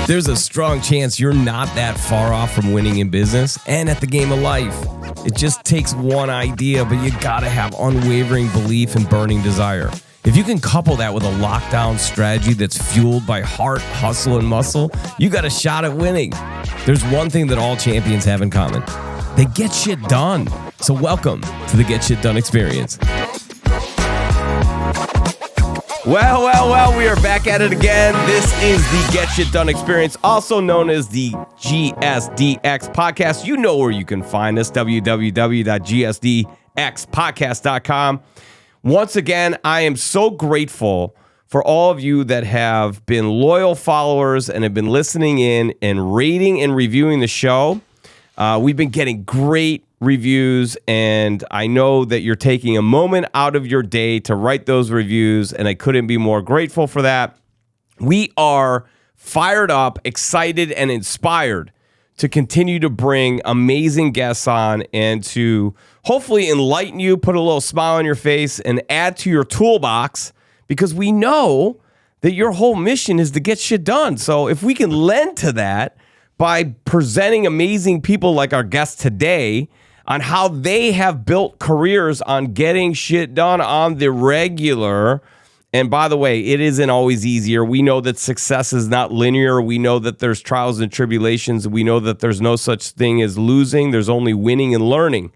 There's a strong chance you're not that far off from winning in business and at the game of life. It just takes one idea, but you gotta have unwavering belief and burning desire. If you can couple that with a lockdown strategy that's fueled by heart, hustle, and muscle, you got a shot at winning. There's one thing that all champions have in common. They get shit done. So welcome to the Get Shit Done experience. Well, we are back at it again. This is the Get Shit Done experience, also known as the GSDX podcast. You know where you can find us, www.gsdxpodcast.com. Once again, I am so grateful for all of you that have been loyal followers and have been listening in and rating and reviewing the show. We've been getting great reviews, and I know that you're taking a moment out of your day to write those reviews, and I couldn't be more grateful for that. We are fired up, excited, and inspired to continue to bring amazing guests on and to hopefully enlighten you, put a little smile on your face, and add to your toolbox, because we know that your whole mission is to get shit done. So if we can lend to that by presenting amazing people like our guest today on how they have built careers on getting shit done on the regular. And by the way, it isn't always easier. We know that success is not linear. We know that there's trials and tribulations. We know that there's no such thing as losing. There's only winning and learning.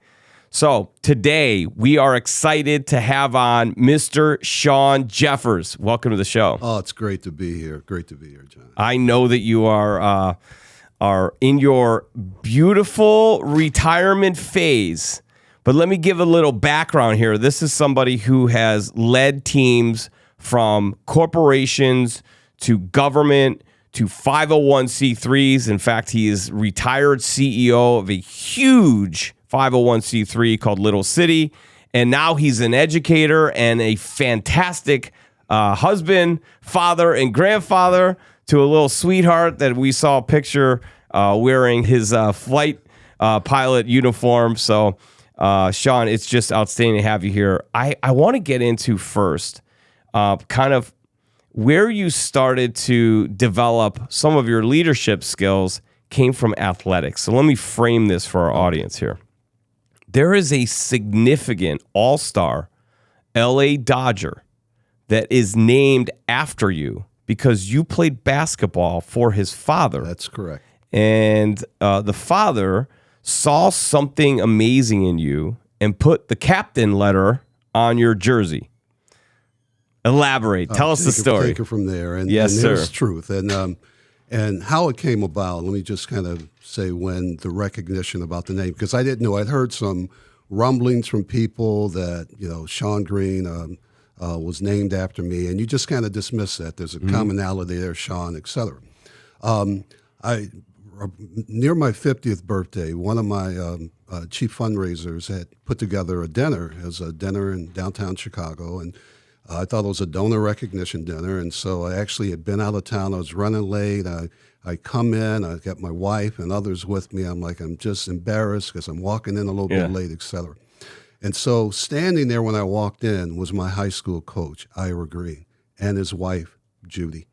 So today we are excited to have on Mr. Shawn Jeffers. Welcome to the show. Oh, it's great to be here. Great to be here, John. I know that you are in your beautiful retirement phase. But let me give a little background here. This is somebody who has led teams from corporations to government to 501c3s. In fact, he is retired CEO of a huge 501c3 called Little City. And now he's an educator and a fantastic husband, father, and grandfather to a little sweetheart that we saw a picture wearing his flight pilot uniform. So, Shawn, it's just outstanding to have you here. I want to get into first kind of where you started to develop some of your leadership skills came from athletics. So let me frame this for our audience here. There is a significant all-star LA Dodger that is named after you because you played basketball for his father. That's correct. And the father saw something amazing in you and put the captain letter on your jersey. Elaborate. Tell us the story. Take it from there. And, yes, and sir. There's truth. And how it came about, let me just kind of say when the recognition about the name, because I didn't know. I'd heard some rumblings from people that, Shawn Green was named after me, and you just kind of dismiss that. There's a commonality there, Shawn, et cetera. Near my 50th birthday, one of my chief fundraisers had put together a dinner. It was a dinner in downtown Chicago, and I thought it was a donor recognition dinner, and so I actually had been out of town. I was running late. I come in. I got my wife and others with me. I'm just embarrassed because I'm walking in a little bit late, et cetera. And so standing there when I walked in was my high school coach, Ira Green, and his wife, Judy.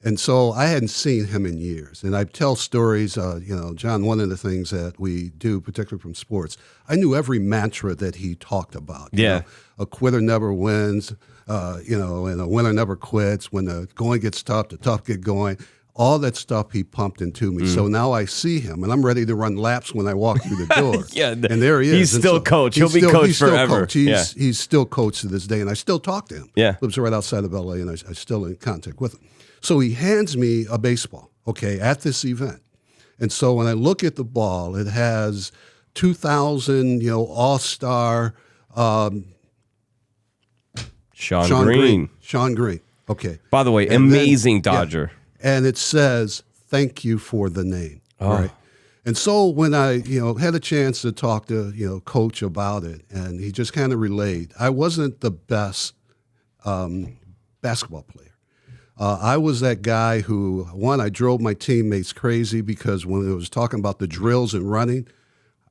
And so I hadn't seen him in years. And I tell stories, John, one of the things that we do, particularly from sports, I knew every mantra that he talked about. A quitter never wins, and a winner never quits. When the going gets tough, the tough get going. All that stuff he pumped into me. So now I see him, and I'm ready to run laps when I walk through the door. And there he is. He's still coach. He'll be coach forever. He's still coach to this day, and I still talk to him. Lives right outside of L.A., and I'm still in contact with him. So he hands me a baseball, at this event. And so when I look at the ball, it has 2000, all-star Shawn Green. Shawn Green. Okay. By the way, and amazing Dodger. And it says, "Thank you for the name." Right. And so when I, had a chance to talk to, Coach about it, and he just kind of relayed, I wasn't the best basketball player. I was that guy who, I drove my teammates crazy because when it was talking about the drills and running,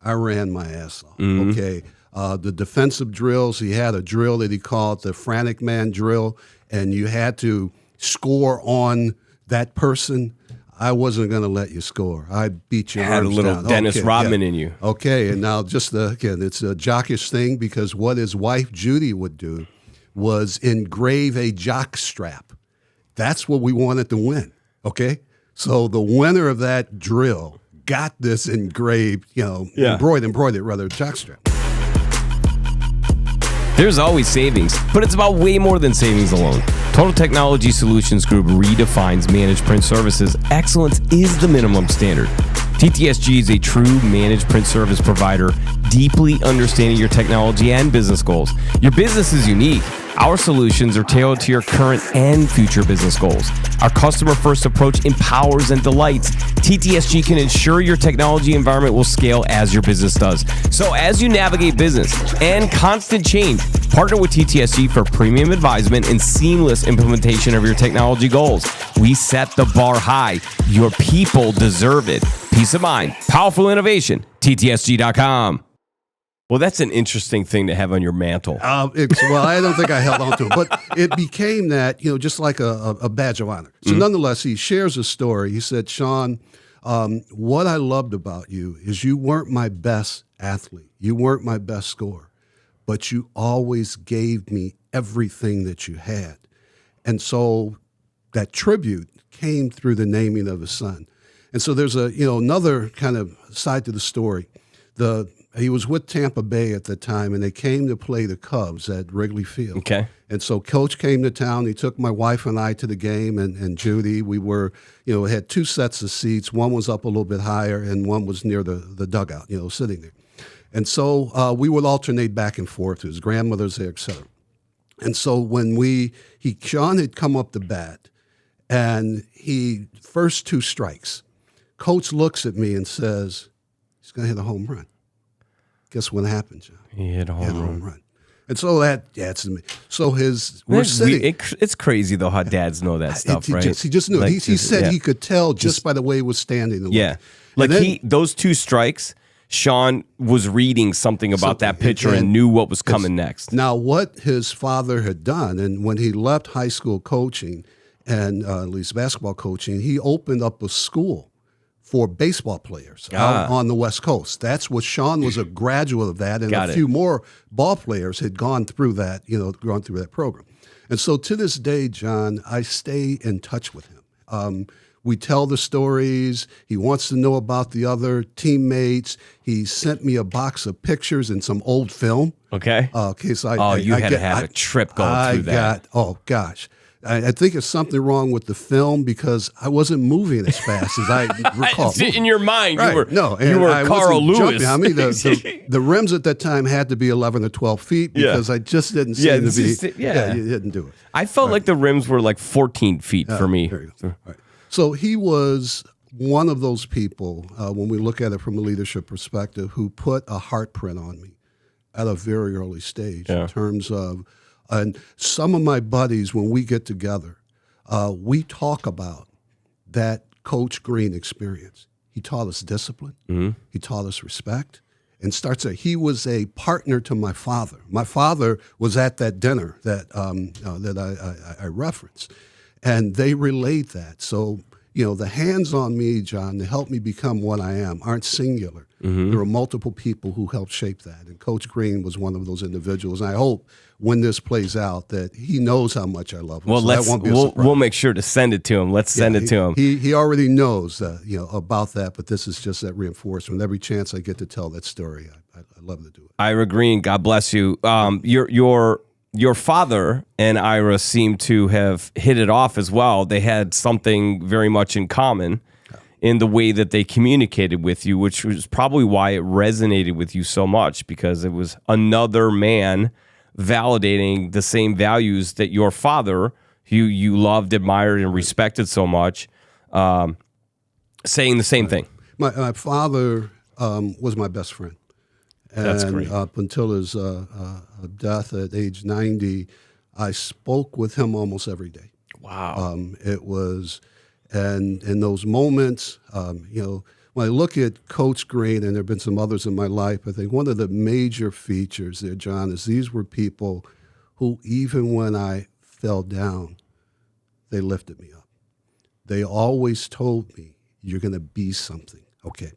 I ran my ass off, okay? The defensive drills, he had a drill that he called the frantic man drill, and you had to score on that person. I wasn't going to let you score. I beat your Had a arms little down. Dennis Okay, Rodman yeah. in you. Okay, and now just again, it's a jockish thing because what his wife Judy would do was engrave a jock strap. That's what we wanted to win. Okay, so the winner of that drill got this engraved, embroidered rather jock strap. There's always savings, but it's about way more than savings alone. Total Technology Solutions Group redefines managed print services. Excellence is the minimum standard. TTSG is a true managed print service provider, deeply understanding your technology and business goals. Your business is unique. Our solutions are tailored to your current and future business goals. Our customer-first approach empowers and delights. TTSG can ensure your technology environment will scale as your business does. So as you navigate business and constant change, partner with TTSG for premium advisement and seamless implementation of your technology goals. We set the bar high. Your people deserve it. Peace of mind. Powerful innovation. TTSG.com. Well, that's an interesting thing to have on your mantle. Well, I don't think I held on to it, but it became that, just like a badge of honor. So nonetheless, he shares a story. He said, Shawn, what I loved about you is you weren't my best athlete. You weren't my best scorer, but you always gave me everything that you had. And so that tribute came through the naming of his son. And so there's another kind of side to the story. He was with Tampa Bay at the time, and they came to play the Cubs at Wrigley Field. Okay. And so Coach came to town. He took my wife and I to the game, and Judy. We were, had two sets of seats. One was up a little bit higher, and one was near the dugout, sitting there. And so we would alternate back and forth. His grandmother's there, et cetera. And so when Shawn had come up to bat, and first two strikes, Coach looks at me and says, he's going to hit a home run. Guess what happened, John? He hit a home run. And so that's me. So we're sitting. It's crazy though how dads know that stuff, he right? He just knew. Like, he said he could tell just by the way he was standing. Yeah, like those two strikes. Shawn was reading something about that pitcher and knew what was coming next. Now, what his father had done, and when he left high school coaching and at least basketball coaching, he opened up a school for baseball players out on the West Coast. That's what Shawn was a graduate of that, and a few more ball players had gone through that, gone through that program. And so to this day, John, I stay in touch with him. We tell the stories. He wants to know about the other teammates. He sent me a box of pictures and some old film. Okay. So you had to have a trip going through that. Oh, gosh. I think it's something wrong with the film because I wasn't moving as fast as I recall. In your mind, right. you were Carl Lewis. I mean, the rims at that time had to be 11 or 12 feet because I just didn't seem to be. You didn't do it. I felt like the rims were like 14 feet for me. There you go. Right. So he was one of those people, when we look at it from a leadership perspective, who put a heart print on me at a very early stage in terms of. And some of my buddies, when we get together, we talk about that Coach Green experience. He taught us discipline. Mm-hmm. He taught us respect. And he was a partner to my father. My father was at that dinner that I referenced, and they relayed that. So, the hands on me, John, to help me become what I am aren't singular. Mm-hmm. There are multiple people who helped shape that. And Coach Green was one of those individuals. And I hope when this plays out that he knows how much I love him. Well, so we'll make sure to send it to him. Let's send it to him. He already knows about that, but this is just that reinforcement. Every chance I get to tell that story, I love to do it. Ira Green, God bless you. Your father and Ira seem to have hit it off as well. They had something very much in common in the way that they communicated with you, which was probably why it resonated with you so much, because it was another man validating the same values that your father, who you loved, admired, and respected so much, saying the same thing. My father was my best friend. And that's great. Up until his death at age 90, I spoke with him almost every day. Wow. It was, and in those moments, when I look at Coach Green, and there have been some others in my life, I think one of the major features there, John, is these were people who, even when I fell down, they lifted me up. they always told me, you're going to be something. Okay.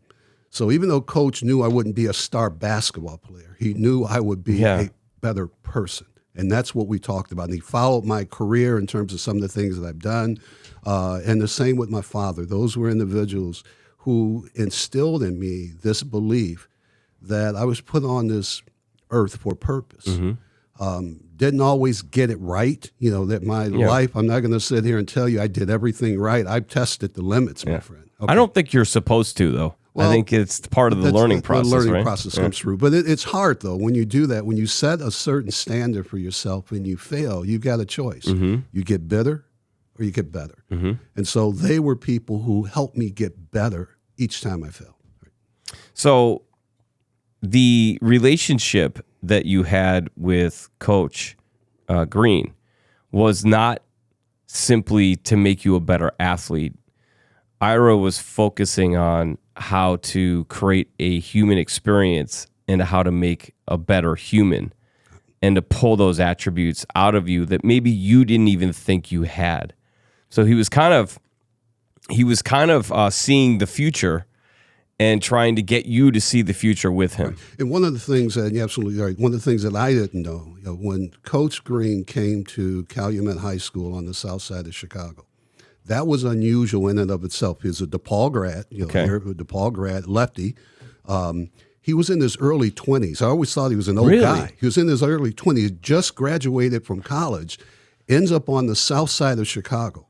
So even though Coach knew I wouldn't be a star basketball player, he knew I would be a better person. And that's what we talked about. And he followed my career in terms of some of the things that I've done. And the same with my father. Those were individuals who instilled in me this belief that I was put on this earth for a purpose. Didn't always get it right. That my life, I'm not going to sit here and tell you I did everything right. I've tested the limits, my friend. Okay. I don't think you're supposed to, though. Well, I think it's part of the learning process, the learning right? process comes through. But it's hard, though, when you do that. When you set a certain standard for yourself and you fail, you've got a choice. You get bitter or you get better. And so they were people who helped me get better each time I failed. Right. So the relationship that you had with Coach Green was not simply to make you a better athlete. Ira was focusing on how to create a human experience and how to make a better human and to pull those attributes out of you that maybe you didn't even think you had. So he was kind of seeing the future and trying to get you to see the future with him. Right. And one of the things, and you're absolutely right, one of the things that I didn't know, when Coach Green came to Calumet High School on the south side of Chicago, that was unusual in and of itself. He was a DePaul grad, DePaul grad, lefty. He was in his early 20s. I always thought he was an old guy. He was in his early 20s, just graduated from college, ends up on the south side of Chicago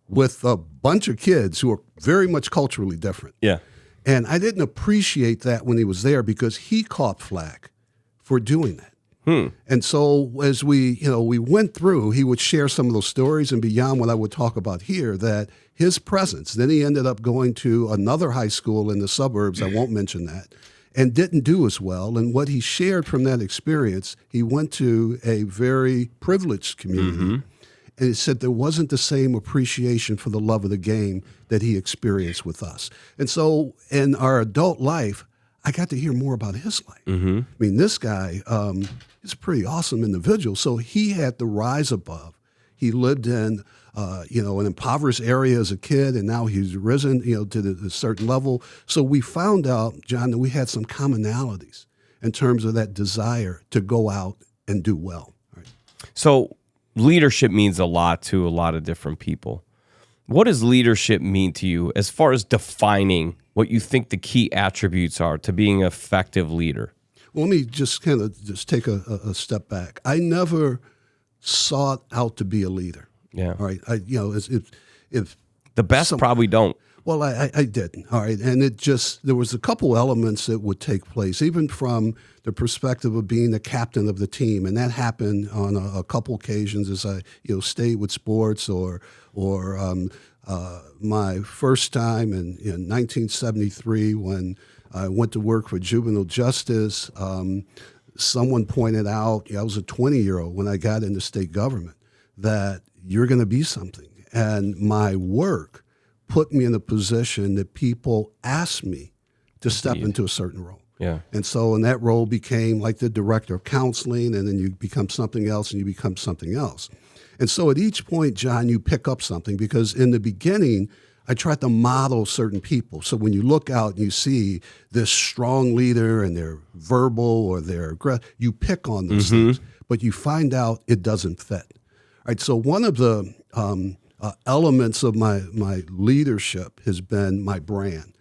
with a bunch of kids who are very much culturally different. Yeah. And I didn't appreciate that when he was there because he caught flack for doing that. And so as we went through, he would share some of those stories and beyond what I would talk about here, that his presence, then he ended up going to another high school in the suburbs, I won't mention that, and didn't do as well. And what he shared from that experience, he went to a very privileged community. And he said there wasn't the same appreciation for the love of the game that he experienced with us. And so in our adult life, I got to hear more about his life. I mean, this guy is a pretty awesome individual. So he had to rise above. He lived in, an impoverished area as a kid, and now he's risen, to a certain level. So we found out, John, that we had some commonalities in terms of that desire to go out and do well. Right? So leadership means a lot to a lot of different people. What does leadership mean to you as far as defining what you think the key attributes are to being an effective leader? Well, let me just take a step back. I never sought out to be a leader. Yeah. All right. If the best probably don't. Well, I didn't. All right. And there was a couple elements that would take place, even from the perspective of being the captain of the team. And that happened on a couple occasions as I, stayed with sports or my first time in 1973 when I went to work for juvenile justice. Someone pointed out, I was a 20-year-old when I got into state government, that you're going to be something. And my work put me in a position that people asked me to step into a certain role. Yeah. And so, and that role became like the director of counseling, and then you become something else, and you become something else. And so at each point, John, you pick up something, because in the beginning, I tried to model certain people. So when you look out and you see this strong leader and they're verbal or they're aggressive, you pick on those things, but you find out it doesn't fit. All right, so one of the elements of my leadership has been my brand.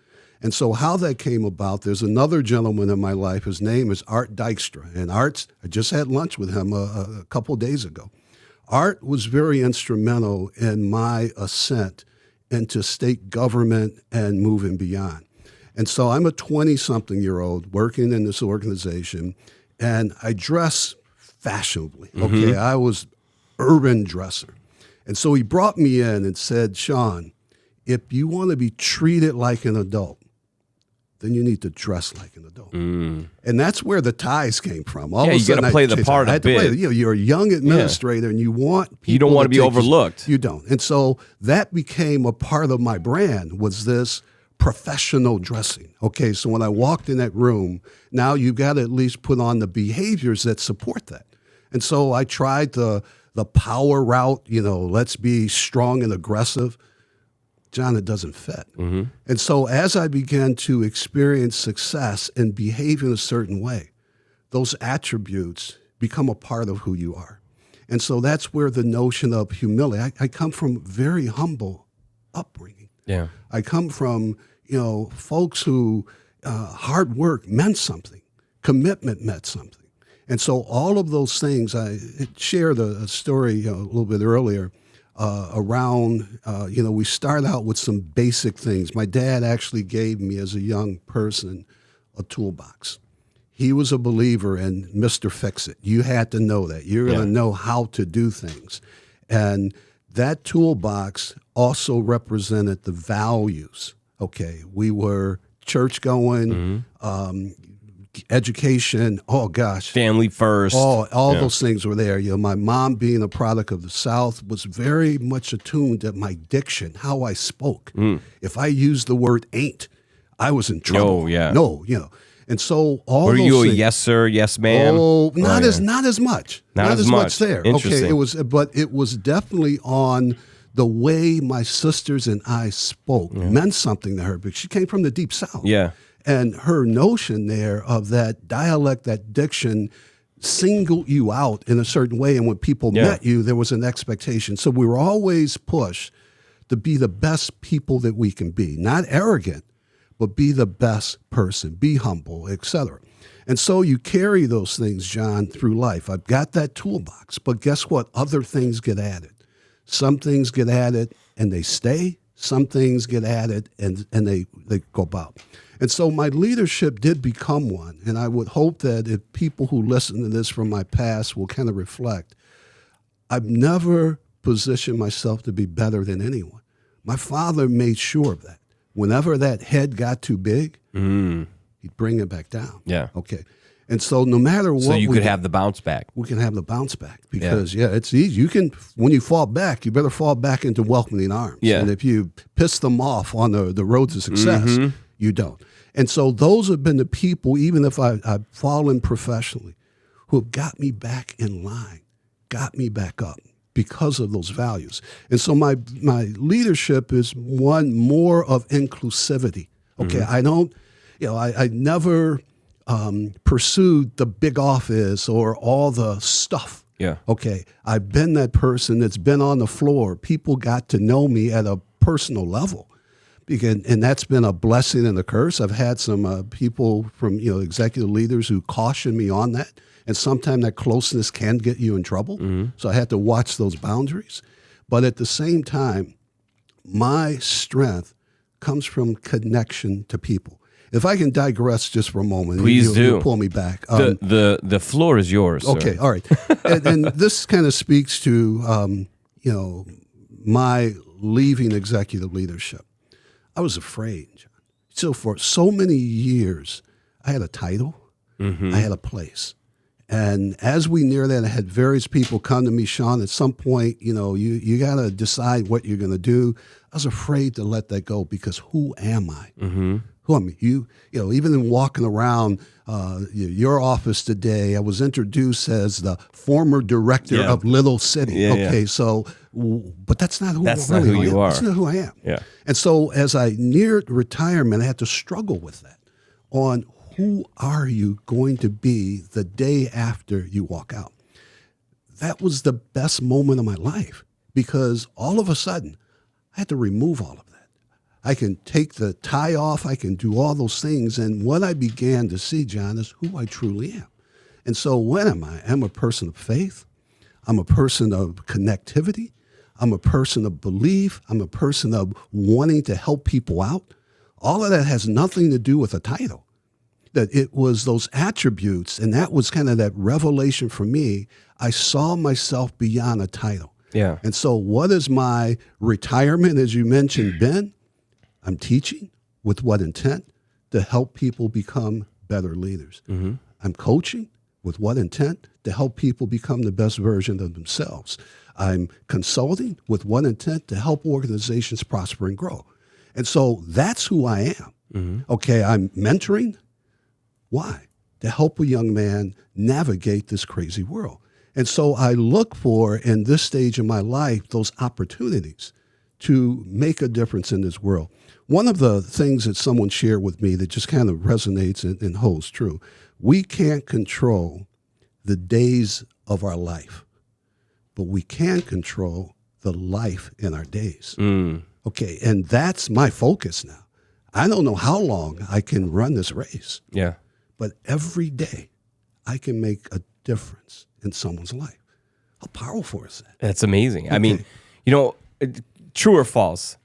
And so how that came about, there's another gentleman in my life. His name is Art Dykstra. And I just had lunch with him a couple of days ago. Art was very instrumental in my ascent into state government and moving beyond. And so I'm a 20-something-year-old working in this organization, and I dress fashionably. Okay, I was urban dresser. And so he brought me in and said, Shawn, if you want to be treated like an adult, then you need to dress like an adult. And that's where the ties came from. All of a you got sudden to play the part a bit. You're a young administrator and you want people. You don't want to be overlooked. You don't. And so that became a part of my brand, was this professional dressing. Okay, so when I walked in that room, now you've got to at least put on the behaviors that support that. And so I tried the power route, let's be strong and aggressive. John, it doesn't fit. And so as I began to experience success and behave in a certain way, those attributes become a part of who you are. And so that's where the notion of humility, I come from very humble upbringing. Yeah. I come from, folks who hard work meant something, commitment meant something. And so all of those things, I shared a story a little bit earlier around, we start out with some basic things. My dad actually gave me as a young person a toolbox. He was a believer in Mr. Fix-It. You had to know that. You're going to know how to do things. And that toolbox also represented the values. Okay, we were church-going, education, oh gosh. Family first. All those things were there. My mom, being a product of the South, was very much attuned to my diction, how I spoke. If I used the word ain't, I was in trouble. No. And so all Were those you a things, yes sir, yes ma'am? Not as much. Not as much there. Interesting. Okay, it was definitely on the way my sisters and I spoke meant something to her because she came from the Deep South. Yeah. And her notion there of that dialect, that diction, singled you out in a certain way. And when people met you, there was an expectation. So we were always pushed to be the best people that we can be, not arrogant, but be the best person, be humble, etc. And so you carry those things, John, through life. I've got that toolbox, but guess what? Other things get added. Some things get added and they stay. Some things get added and they go about. And so my leadership did become one. And I would hope that if people who listen to this from my past will kind of reflect, I've never positioned myself to be better than anyone. My father made sure of that. Whenever that head got too big, he'd bring it back down. Yeah. Okay. And so no matter what, So you could have the bounce back. We can have the bounce back because it's easy. You can, when you fall back, you better fall back into welcoming arms. Yeah. And if you piss them off on the road to success, you don't. And so those have been the people, even if I've fallen professionally, who have got me back in line, got me back up because of those values. And so my leadership is one more of inclusivity. Okay, I don't, I never pursued the big office or all the stuff. Yeah. Okay, I've been that person that's been on the floor. People got to know me at a personal level. And that's been a blessing and a curse. I've had some people from, executive leaders who caution me on that. And sometimes that closeness can get you in trouble. So I had to watch those boundaries. But at the same time, my strength comes from connection to people. If I can digress just for a moment. Please do. You'll pull me back. The floor is yours, sir. Okay, all right. and this kind of speaks to, my leaving executive leadership. I was afraid, John. So for so many years, I had a title, I had a place. And as we near that, I had various people come to me, Shawn, at some point, you got to decide what you're going to do. I was afraid to let that go because who am I? Who am I? Even in walking around your office today, I was introduced as the former director of Little City. So, but that's not who That's really not who you are. That's not who I am. Yeah. And so as I neared retirement, I had to struggle with that on who are you going to be the day after you walk out? That was the best moment of my life because all of a sudden I had to remove all of that. I can take the tie off. I can do all those things. And what I began to see, John, is who I truly am. And so what am I? I'm a person of faith. I'm a person of connectivity. I'm a person of belief. I'm a person of wanting to help people out. All of that has nothing to do with a title. That it was those attributes, and that was kind of that revelation for me. I saw myself beyond a title. Yeah. And so what is my retirement, as you mentioned, been? I'm teaching. With what intent? To help people become better leaders. I'm coaching. With what intent? To help people become the best version of themselves. I'm consulting. With what intent? To help organizations prosper and grow. And so that's who I am. Okay, I'm mentoring. Why? To help a young man navigate this crazy world. And so I look for, in this stage of my life, those opportunities to make a difference in this world. One of the things that someone shared with me that just kind of resonates and holds true, we can't control the days of our life, but we can control the life in our days. Okay, and that's my focus now. I don't know how long I can run this race. Yeah. But every day I can make a difference in someone's life. How powerful is that? That's amazing. Okay. I mean, true or false,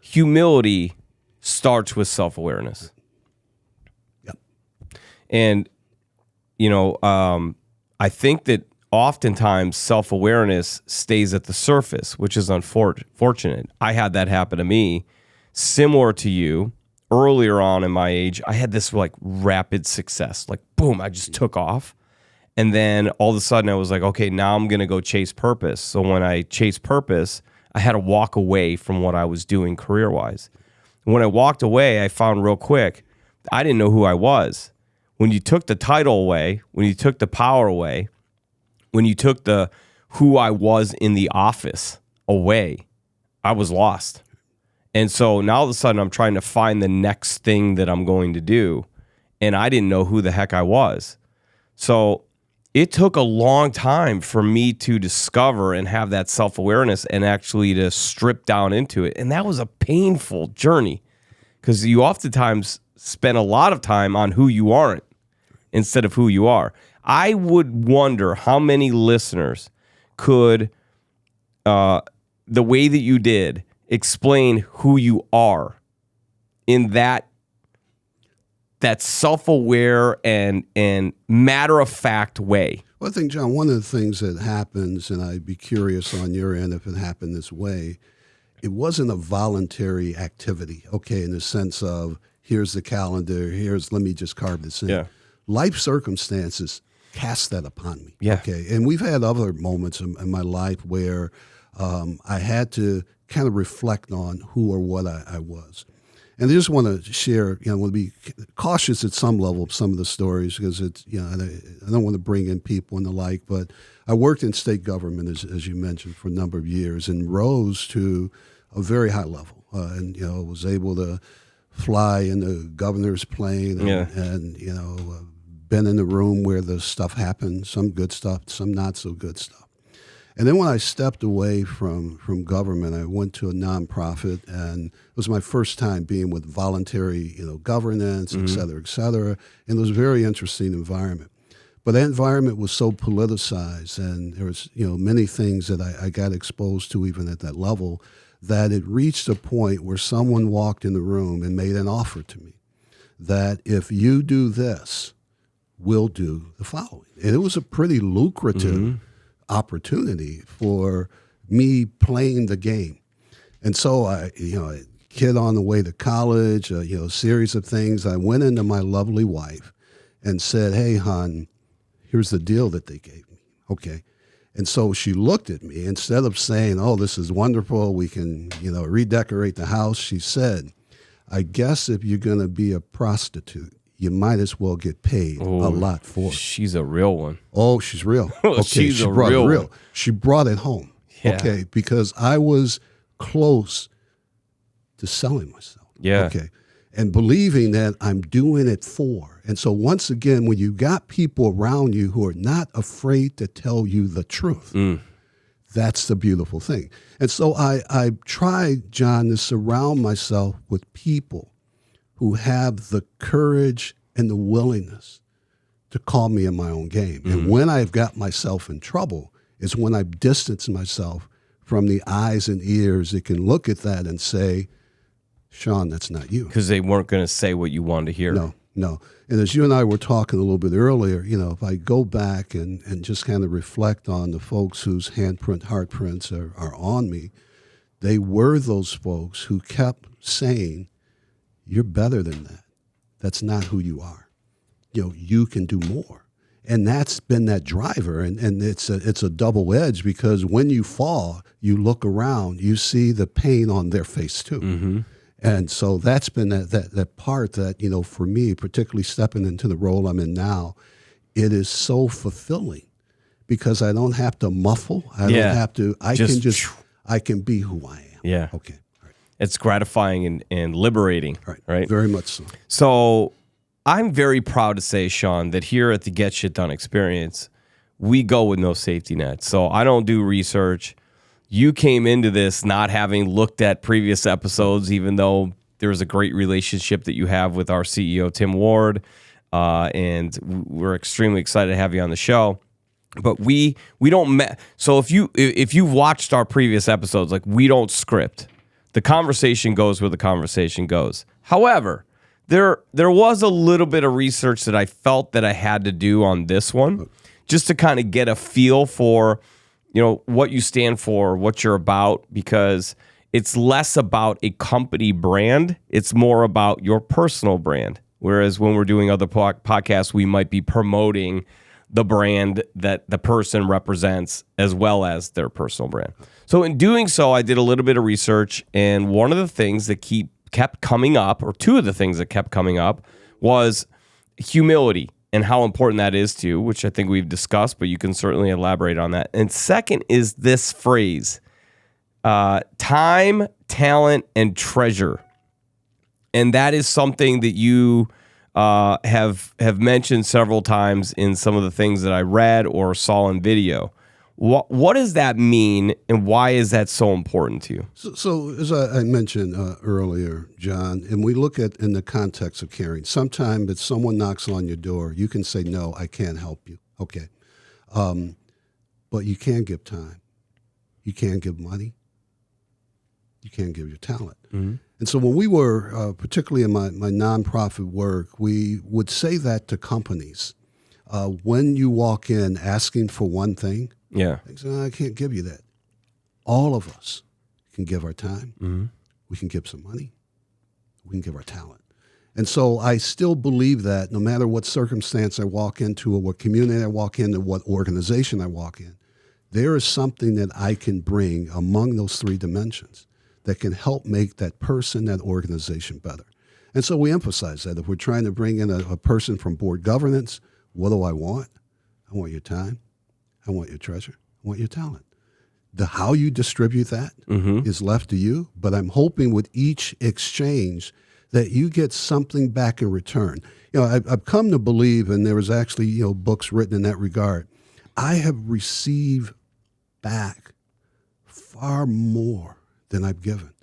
humility starts with self-awareness. Yep. And, I think that oftentimes self-awareness stays at the surface, which is unfortunate. I had that happen to me, similar to you. Earlier on in my age, I had this like rapid success, like boom, I just took off. And then all of a sudden I was like, okay, now I'm going to go chase purpose. So when I chased purpose, I had to walk away from what I was doing career-wise. When I walked away, I found real quick, I didn't know who I was. When you took the title away, when you took the power away, when you took the who I was in the office away, I was lost. And so now all of a sudden I'm trying to find the next thing that I'm going to do. And I didn't know who the heck I was. So it took a long time for me to discover and have that self-awareness and actually to strip down into it. And that was a painful journey because you oftentimes spend a lot of time on who you aren't instead of who you are. I would wonder how many listeners could, the way that you did, explain who you are in that self-aware and matter-of-fact way. Well, I think, John, one of the things that happens, and I'd be curious on your end if it happened this way, it wasn't a voluntary activity, okay, in the sense of here's the calendar, let me just carve this in. Yeah. Life circumstances cast that upon me, yeah. Okay, and we've had other moments in my life where I had to kind of reflect on who or what I was. And I just want to share, I want to be cautious at some level of some of the stories because it's, I don't want to bring in people and the like, but I worked in state government, as you mentioned, for a number of years and rose to a very high level and, was able to fly in the governor's plane and been in the room where the stuff happened, some good stuff, some not so good stuff. And then when I stepped away from government, I went to a nonprofit, and it was my first time being with voluntary, governance, et cetera, and it was a very interesting environment. But that environment was so politicized, and there was, many things that I got exposed to even at that level, that it reached a point where someone walked in the room and made an offer to me that if you do this, we'll do the following. And it was a pretty lucrative opportunity for me playing the game. And so a kid on the way to college, a series of things, I went into my lovely wife and said, hey, hon, here's the deal that they gave me. Okay. And so she looked at me. Instead of saying, oh, this is wonderful, we can, redecorate the house, she said, I guess if you're going to be a prostitute, you might as well get paid a lot for it. She's a real one. Oh, she's real. Okay, she's a real one. She brought it home. Yeah. Okay, because I was close to selling myself. Yeah. Okay, and believing that I'm doing it for. And so once again, when you got people around you who are not afraid to tell you the truth, that's the beautiful thing. And so I tried, John, to surround myself with people who have the courage and the willingness to call me in my own game. And when I've got myself in trouble is when I've distanced myself from the eyes and ears that can look at that and say, Shawn, that's not you. Because they weren't going to say what you wanted to hear. No. And as you and I were talking a little bit earlier, if I go back and just kind of reflect on the folks whose handprint, heartprints are on me, they were those folks who kept saying, you're better than that. That's not who you are. You can do more. And that's been that driver. And it's a double edge because when you fall, you look around, you see the pain on their face too. And so that's been that part that, for me, particularly stepping into the role I'm in now, it is so fulfilling because I don't have to muffle. I don't have to, I can be who I am. am. Yeah. Okay. All right. It's gratifying and liberating, right? Very much so. So I'm very proud to say, Shawn, that here at the Get Shit Done experience, we go with no safety net. So I don't do research. You came into this not having looked at previous episodes, even though there's a great relationship that you have with our CEO, Tim Ward, and we're extremely excited to have you on the show. But we don't so if you've watched our previous episodes, like, we don't script. The conversation goes where the conversation goes. However, there was a little bit of research that I felt that I had to do on this one, just to kind of get a feel for, what you stand for, what you're about, because it's less about a company brand. It's more about your personal brand. Whereas when we're doing other podcasts, we might be promoting the brand that the person represents as well as their personal brand. So in doing so, I did a little bit of research, and one of the things that kept coming up, or two of the things that kept coming up, was humility and how important that is to you, which I think we've discussed, but you can certainly elaborate on that. And second is this phrase, time, talent, and treasure. And that is something that you have mentioned several times in some of the things that I read or saw in video. What does that mean, and why is that so important to you? So as I mentioned earlier, John, and we look at in the context of caring, sometimes if someone knocks on your door, you can say, no, I can't help you. Okay. But you can give time. You can give money. You can give your talent. Mm-hmm. And so when we were, particularly in my nonprofit work, we would say that to companies. When you walk in asking for one thing, they say, I can't give you that. All of us can give our time. Mm-hmm. We can give some money. We can give our talent. And so I still believe that no matter what circumstance I walk into, or what community I walk in, or what organization I walk in, there is something that I can bring among those three dimensions that can help make that person, that organization better. And so we emphasize that. If we're trying to bring in a person from board governance, what do I want? I want your time. I want your treasure. I want your talent. How you distribute that is left to you, but I'm hoping with each exchange that you get something back in return. I've come to believe, and there was actually books written in that regard, I have received back far more than I've given.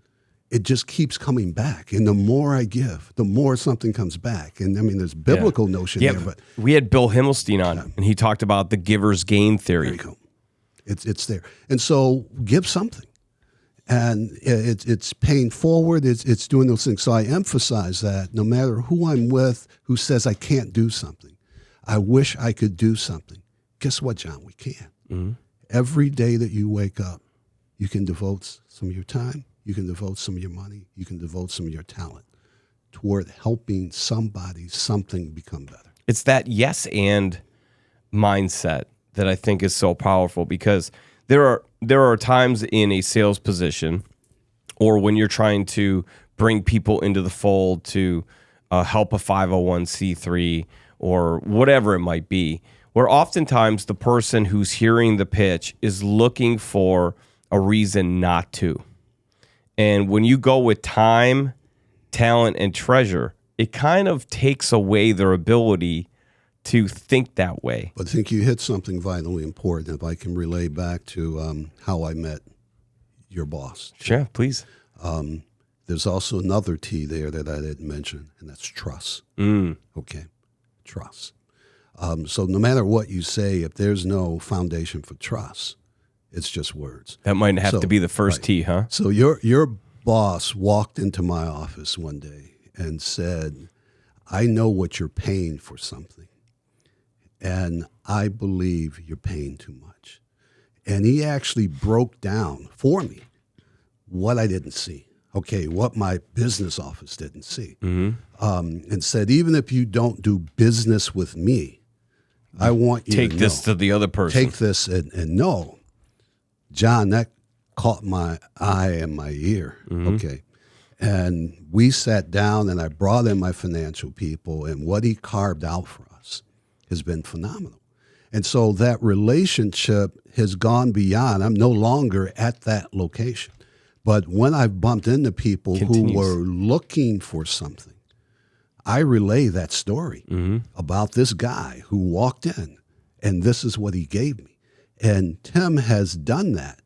It just keeps coming back. And the more I give, the more something comes back. And I mean, there's biblical notion there. But we had Bill Himmelstein on, and he talked about the giver's gain theory. There you go. It's there. And so give something. And it's paying forward. It's doing those things. So I emphasize that no matter who I'm with, who says I can't do something, I wish I could do something. Guess what, John? We can. Mm-hmm. Every day that you wake up, you can devote some of your time. You can devote some of your money. You can devote some of your talent toward helping something become better. It's that yes and mindset that I think is so powerful, because there are times in a sales position, or when you're trying to bring people into the fold to help a 501c3 or whatever it might be, where oftentimes the person who's hearing the pitch is looking for a reason not to. And when you go with time, talent, and treasure, it kind of takes away their ability to think that way. But I think you hit something vitally important, if I can relay back to how I met your boss. Sure, please. There's also another T there that I didn't mention, and that's trust. Okay, trust. So no matter what you say, if there's no foundation for trust, it's just words. That might have to be the first T, huh? So your boss walked into my office one day and said, I know what you're paying for something, and I believe you're paying too much. And he actually broke down for me what I didn't see. Okay, what my business office didn't see. And said, even if you don't do business with me, I want you to take this to the other person. Take this and know. John, that caught my eye and my ear. Okay. And we sat down, and I brought in my financial people, and what he carved out for us has been phenomenal. And so that relationship has gone beyond. I'm no longer at that location, But when I've bumped into people Continues. who were looking for something, I relay that story about this guy who walked in, and this is what he gave me. And Tim has done that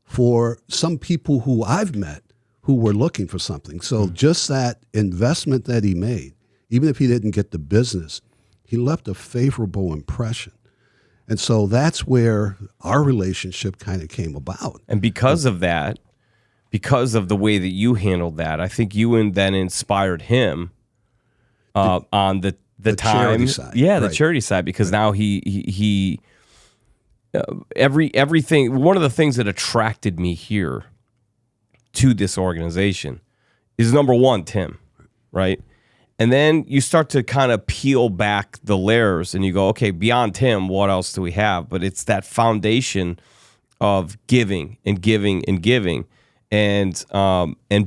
for some people who I've met who were looking for something. So just that investment that he made, even if he didn't get the business, he left a favorable impression. And so that's where our relationship kind of came about. And because of that, because of the way that you handled that, I think you then inspired him on the time, charity side. Yeah, the Right. charity side, because now he everything. One of the things that attracted me here to this organization is number one, Tim, right? And then you start to kind of peel back the layers and you go, okay, beyond Tim, what else do we have? But it's that foundation of giving and giving and giving and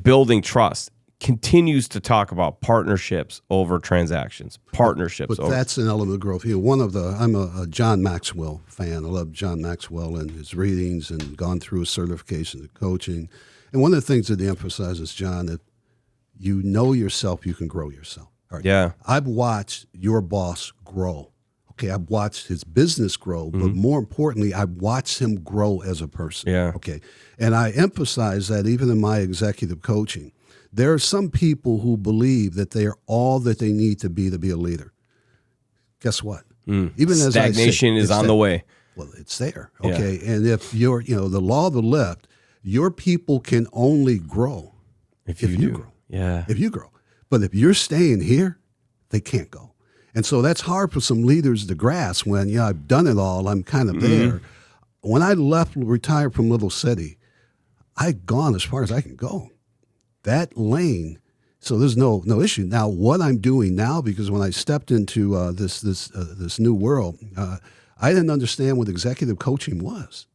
building trust. Continues to talk about partnerships over transactions, partnerships But over. that's an element of growth. I'm a John Maxwell fan. I love John Maxwell and his readings and gone through his certification and coaching. And one of the things that he emphasizes, John, that you know yourself, you can grow yourself. All right. Yeah. I've watched your boss grow. Okay, I've watched his business grow, but more importantly, I've watched him grow as a person. Yeah. Okay. And I emphasize that even in my executive coaching. There are some people who believe that they are all that they need to be a leader. Guess what? Even as I say, Stagnation is it's on the way. Well, it's there. Okay. And if you're, the law of the left, your people can only grow If you do. grow. Yeah. If you grow. But if you're staying here, they can't go. And so that's hard for some leaders to grasp when, I've done it all. I'm kind of there. When I retired from Little City, I'd gone as far as I can go. That lane, so there's no issue. Now, what I'm doing now, because when I stepped into this new world, I didn't understand what executive coaching was.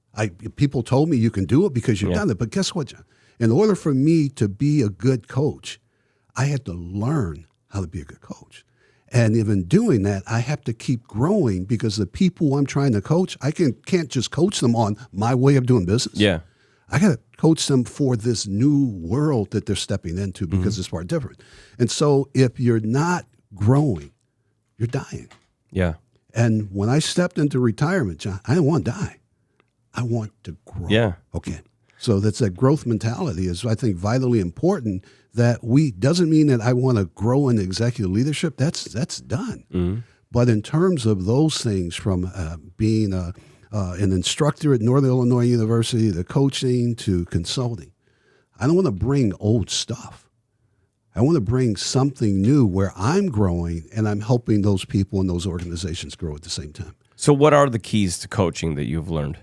People told me you can do it because you've done it. But guess what, John? In order for me to be a good coach, I had to learn how to be a good coach. And even doing that, I have to keep growing because the people I'm trying to coach, I can't just coach them on my way of doing business. Yeah. I got to coach them for this new world that they're stepping into because it's far different. And so if you're not growing, you're dying. Yeah. And when I stepped into retirement, John, I didn't want to die. I want to grow. Yeah. Okay. So that's that growth mentality is, I think, vitally important. That doesn't mean that I want to grow in executive leadership. That's done. But in terms of those things, from being an instructor at Northern Illinois University, to coaching to consulting, I don't want to bring old stuff. I want to bring something new where I'm growing and I'm helping those people and those organizations grow at the same time. So what are the keys to coaching that you've learned?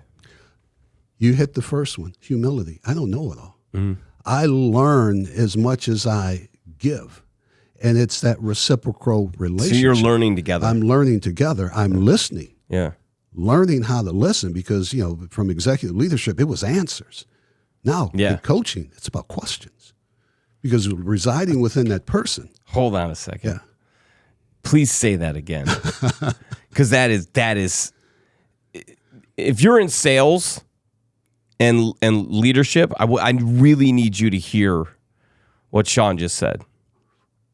You hit the first one, humility. I don't know it all. I learn as much as I give. And it's that reciprocal relationship. So you're learning together. I'm learning together. I'm listening. Yeah. Learning how to listen because, from executive leadership, it was answers. Now, in coaching, it's about questions. Because residing within that person. Hold on a second. Yeah. Please say that again. Because that is, if you're in sales and leadership, I really need you to hear what Shawn just said.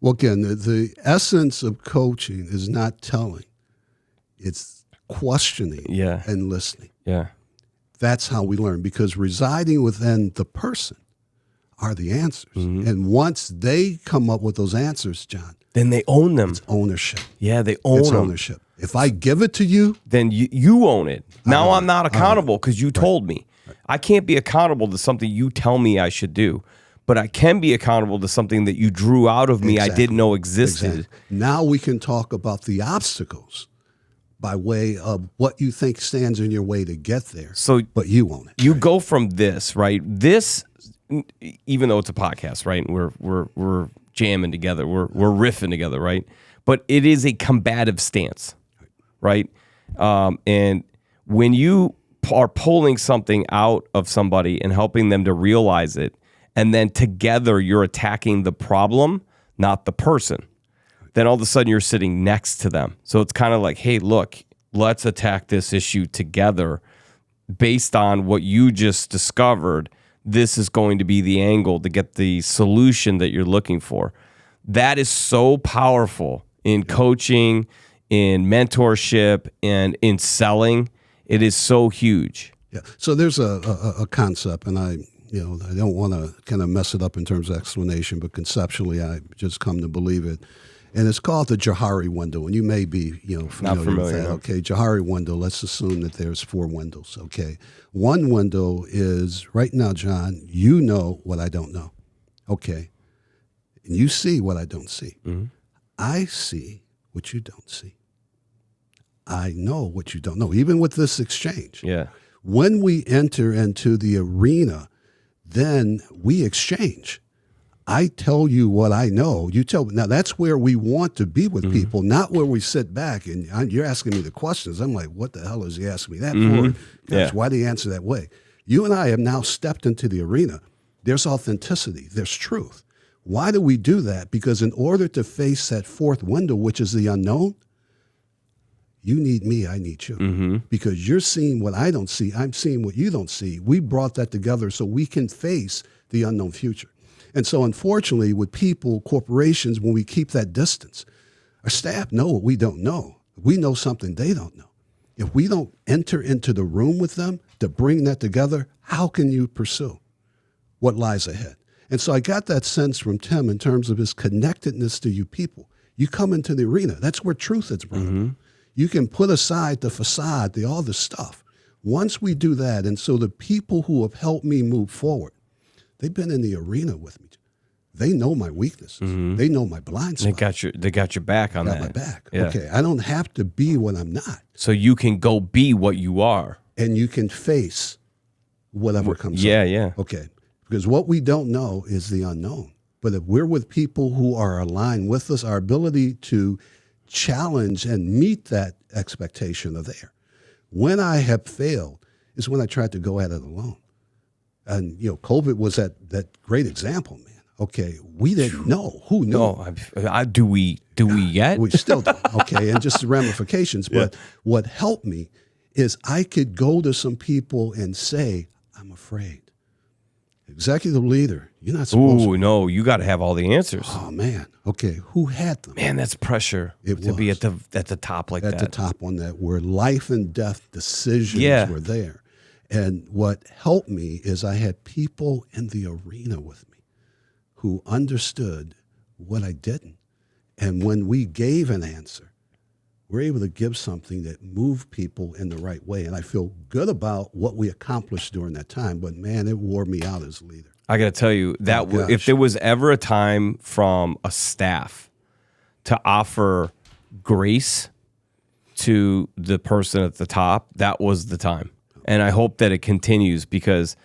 Well, again, the essence of coaching is not telling. It's questioning and listening. Yeah. That's how we learn, because residing within the person are the answers. And once they come up with those answers, John, then they own them. It's ownership. Yeah, they own It's them. ownership. If I give it to you, then you own it. Now I'm not accountable because you told me. I can't be accountable to something you tell me I should do, but I can be accountable to something that you drew out of me I didn't know existed. Exactly. Now we can talk about the obstacles by way of what you think stands in your way to get there. So, but you own it. You go from this, right? This, even though it's a podcast, right? We're jamming together, we're riffing together, right? But it is a combative stance, right? And when you are pulling something out of somebody and helping them to realize it, and then together you're attacking the problem, not the person, then all of a sudden you're sitting next to them. So it's kind of like, hey, look, let's attack this issue together based on what you just discovered this is going to be the angle to get the solution that you're looking for. That is so powerful in coaching, in mentorship, and in selling. It is so huge. Yeah. So there's a concept, and I don't want to kind of mess it up in terms of explanation, but conceptually, I just come to believe it. And it's called the Johari window, and you may be, familiar with that. No. Okay, Johari window. Let's assume that there's 4 windows. Okay, one window is right now, John. You know what I don't know. Okay, and you see what I don't see. Mm-hmm. I see what you don't see. I know what you don't know. Even with this exchange, when we enter into the arena, then we exchange. I tell you what I know. You tell me. Now, that's where we want to be with people, not where we sit back and you're asking me the questions. I'm like, what the hell is he asking me that for? That's why do you answer that way? You and I have now stepped into the arena. There's authenticity. There's truth. Why do we do that? Because in order to face that 4th window, which is the unknown, you need me, I need you. Because you're seeing what I don't see. I'm seeing what you don't see. We brought that together so we can face the unknown future. And so, unfortunately, with people, corporations, when we keep that distance, our staff know what we don't know. We know something they don't know. If we don't enter into the room with them to bring that together, how can you pursue what lies ahead? And so I got that sense from Tim in terms of his connectedness to you people. You come into the arena. That's where truth is brought. You can put aside the facade, all the stuff. Once we do that, and so the people who have helped me move forward, they've been in the arena with me. They know my weaknesses. They know my blind spots. They got your back on that. Got my back. Yeah. Okay, I don't have to be what I'm not. So you can go be what you are. And you can face whatever comes up. Yeah. Okay, because what we don't know is the unknown. But if we're with people who are aligned with us, our ability to challenge and meet that expectation are there. When I have failed is when I tried to go at it alone. And, COVID was that great example, man. Okay, we didn't know. Who knew? No, do we yet? We still don't. Okay, and just the ramifications. But what helped me is I could go to some people and say, I'm afraid. Executive leader, you're not supposed to. No, you got to have all the answers. Oh, man. Okay, who had them? Man, that's pressure to be at the top like that. At the top on that, where life and death decisions were there. And what helped me is I had people in the arena with me who understood what I didn't. And when we gave an answer, we're able to give something that moved people in the right way. And I feel good about what we accomplished during that time. But, man, it wore me out as a leader. I got to tell you, that if there was ever a time from a staff to offer grace to the person at the top, that was the time. And I hope that it continues because,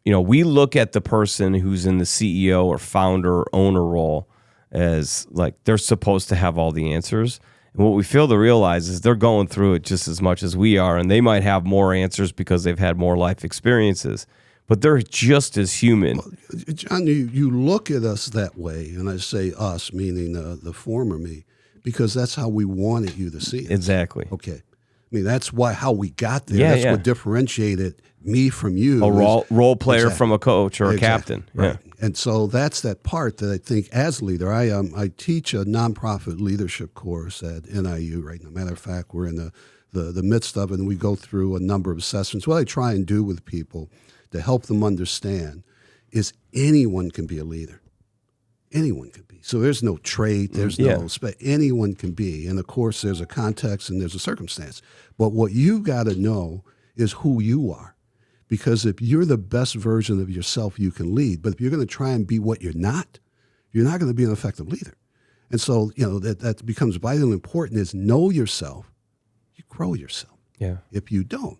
we look at the person who's in the CEO or founder or owner role as like they're supposed to have all the answers. And what we fail to realize is they're going through it just as much as we are. And they might have more answers because they've had more life experiences, but they're just as human. Well, John, you look at us that way, and I say us, meaning the former me, because that's how we wanted you to see it. Exactly. Okay. I mean, that's how we got there. That's what differentiated me from you. A role player from a coach or a captain. Right. Yeah. And so that's that part that I think as a leader, I teach a nonprofit leadership course at NIU right now. Matter of fact, we're in the midst of it, and we go through a number of assessments. What I try and do with people to help them understand is anyone can be a leader. Anyone can be. So there's no trait, there's anyone can be. And of course, there's a context and there's a circumstance. But what you got to know is who you are. Because if you're the best version of yourself, you can lead. But if you're going to try and be what you're not going to be an effective leader. And so, that becomes vitally important is know yourself, you grow yourself. Yeah. If you don't.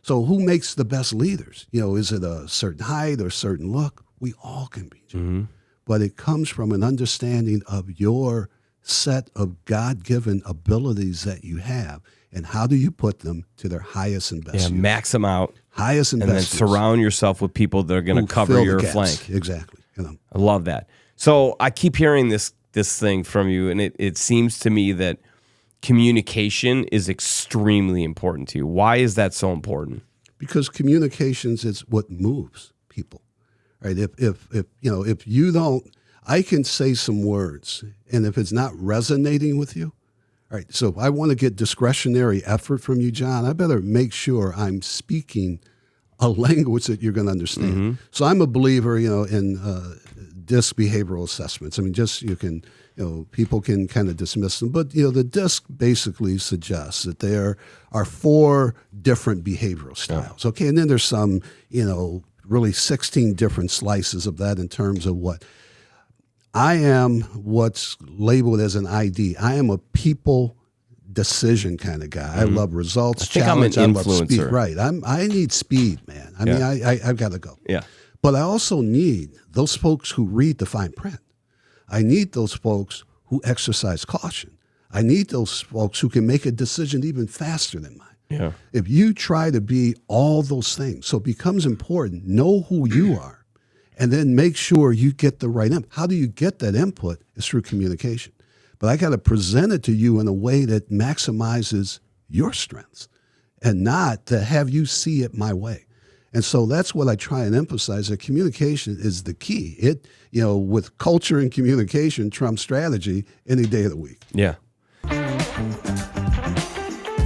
So who makes the best leaders? Is it a certain height or a certain look? We all can be. Mm-hmm. But it comes from an understanding of your set of God-given abilities that you have, and how do you put them to their highest and best use? Max them out. Highest and best use. And then surround yourself with people that are going to cover your flank. Exactly. I love that. So I keep hearing this thing from you, and it seems to me that communication is extremely important to you. Why is that so important? Because communications is what moves people. right? If you don't, I can say some words, and if it's not resonating with you, all right, so if I want to get discretionary effort from you, John, I better make sure I'm speaking a language that you're going to understand. Mm-hmm. So I'm a believer, in DISC behavioral assessments. I mean, people can kind of dismiss them, but the DISC basically suggests that there are 4 different behavioral styles. Okay, and then there's some, really 16 different slices of that in terms of what I am. What's labeled as an ID. I am a people decision kind of guy. I love results, challenge. I'm an I love speed. influencer. Right. I need speed, man. I mean, I've got to go. Yeah. But I also need those folks who read the fine print. I need those folks who exercise caution. I need those folks who can make a decision even faster than mine. Yeah. If you try to be all those things, so it becomes important, know who you are, and then make sure you get the right input. How do you get that input? It's through communication. But I got to present it to you in a way that maximizes your strengths and not to have you see it my way. And so that's what I try and emphasize, that communication is the key. With culture and communication trumps strategy any day of the week. Yeah.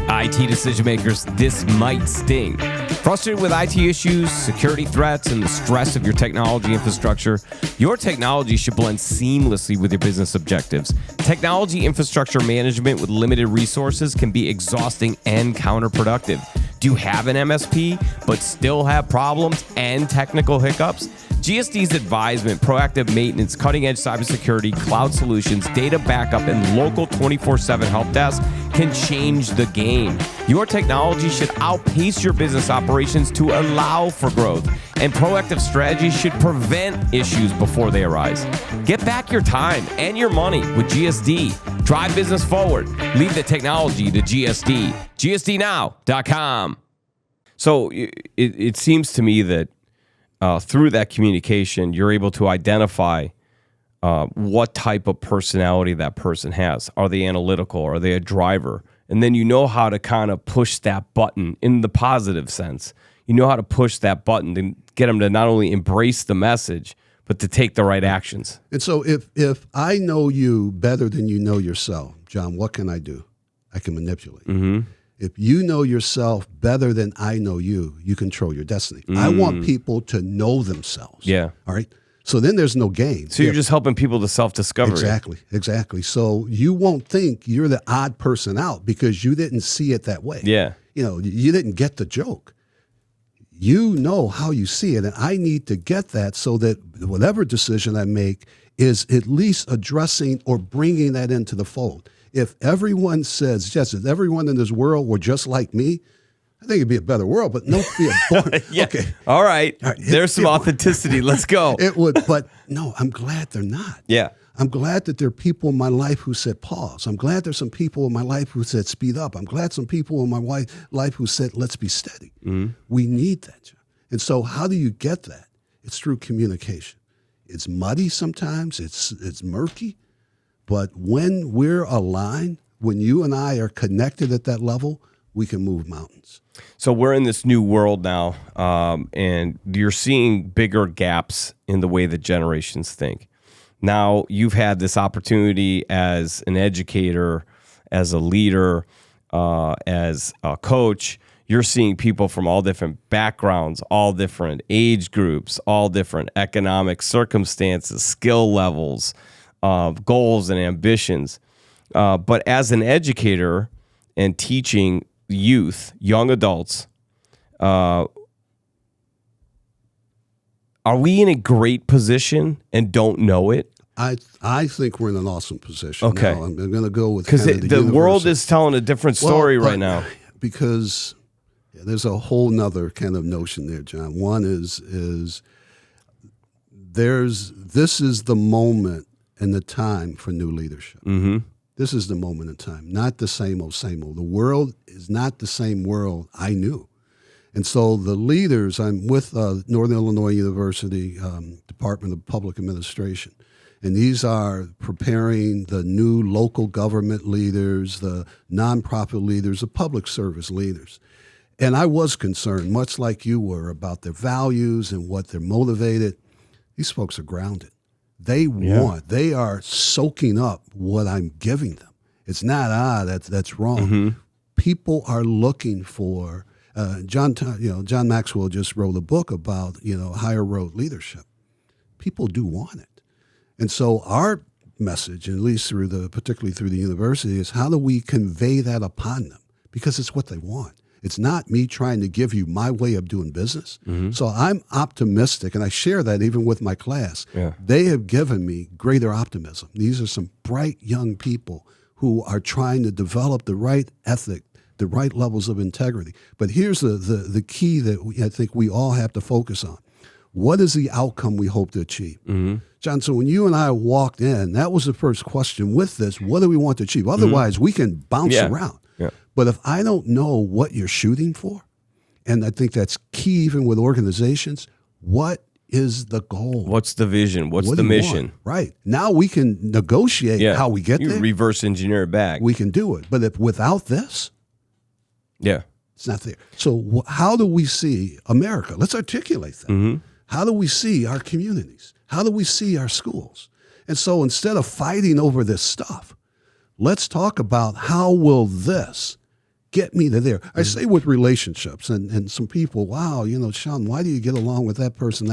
IT decision makers, this might sting. Frustrated with IT issues, security threats, and the stress of your technology infrastructure? Your technology should blend seamlessly with your business objectives. Technology infrastructure management with limited resources can be exhausting and counterproductive. Do you have an MSP but still have problems and technical hiccups? GSD's advisement, proactive maintenance, cutting-edge cybersecurity, cloud solutions, data backup, and local 24/7 help desk can change the game. Your technology should outpace your business operations to allow for growth, and proactive strategies should prevent issues before they arise. Get back your time and your money with GSD. Drive business forward. Leave the technology to GSD. GSDnow.com. So it seems to me that through that communication, you're able to identify what type of personality that person has. Are they analytical? Are they a driver? And then you know how to kind of push that button in the positive sense. You know how to push that button to get them to not only embrace the message, but to take the right actions. And so if I know you better than you know yourself, John, what can I do? I can manipulate. Mm-hmm. If you know yourself better than I know you, you control your destiny. I want people to know themselves. Yeah. All right. So then there's no gain. So you're just helping people to self-discover. Exactly. So you won't think you're the odd person out because you didn't see it that way. Yeah. You didn't get the joke. You know how you see it, and I need to get that so that whatever decision I make is at least addressing or bringing that into the fold. If everyone says, yes, if everyone in this world were just like me, I think it'd be a better world, but no fear. Yeah. Okay. All right. There's some authenticity. Let's go. It would, but no, I'm glad they're not. Yeah. I'm glad that there are people in my life who said pause. I'm glad there's some people in my life who said speed up. I'm glad some people in my life who said let's be steady. Mm-hmm. We need that. And so how do you get that? It's through communication. It's muddy sometimes. It's murky. But when we're aligned, when you and I are connected at that level, we can move mountains. So we're in this new world now, and you're seeing bigger gaps in the way that generations think. Now you've had this opportunity as an educator, as a leader, as a coach. You're seeing people from all different backgrounds, all different age groups, all different economic circumstances, skill levels, goals and ambitions. But as an educator and teaching youth, young adults, are we in a great position and don't know it? I think we're in an awesome position. Okay. Now, I'm going to go with because the world is telling a different story right now. Because there's a whole nother kind of notion there, John. One is this is the moment and the time for new leadership. Mm-hmm. This is the moment in time, not the same old, same old. The world is not the same world I knew. And so the leaders, I'm with Northern Illinois University Department of Public Administration, and these are preparing the new local government leaders, the nonprofit leaders, the public service leaders. And I was concerned, much like you were, about their values and what they're motivated. These folks are grounded. They are soaking up what I'm giving them. It's not, that's wrong. Mm-hmm. People are looking for, John Maxwell just wrote a book about, higher road leadership. People do want it. And so our message, at least particularly through the university, is how do we convey that upon them? Because it's what they want. It's not me trying to give you my way of doing business. Mm-hmm. So I'm optimistic, and I share that even with my class. Yeah. They have given me greater optimism. These are some bright young people who are trying to develop the right ethic, the right levels of integrity. But here's the key that I think we all have to focus on. What is the outcome we hope to achieve? Mm-hmm. John, so when you and I walked in, that was the first question with this. What do we want to achieve? Otherwise, we can bounce around. Yeah. But if I don't know what you're shooting for, and I think that's key even with organizations, what is the goal? What's the vision? What's What the do you mission? want? Right. Now we can negotiate how we get You there. reverse engineer it back. We can do it. But if without this, it's not there. So how do we see America? Let's articulate that. Mm-hmm. How do we see our communities? How do we see our schools? And so instead of fighting over this stuff, let's talk about how will this get me to there. I say with relationships and some people, wow, Shawn, why do you get along with that person?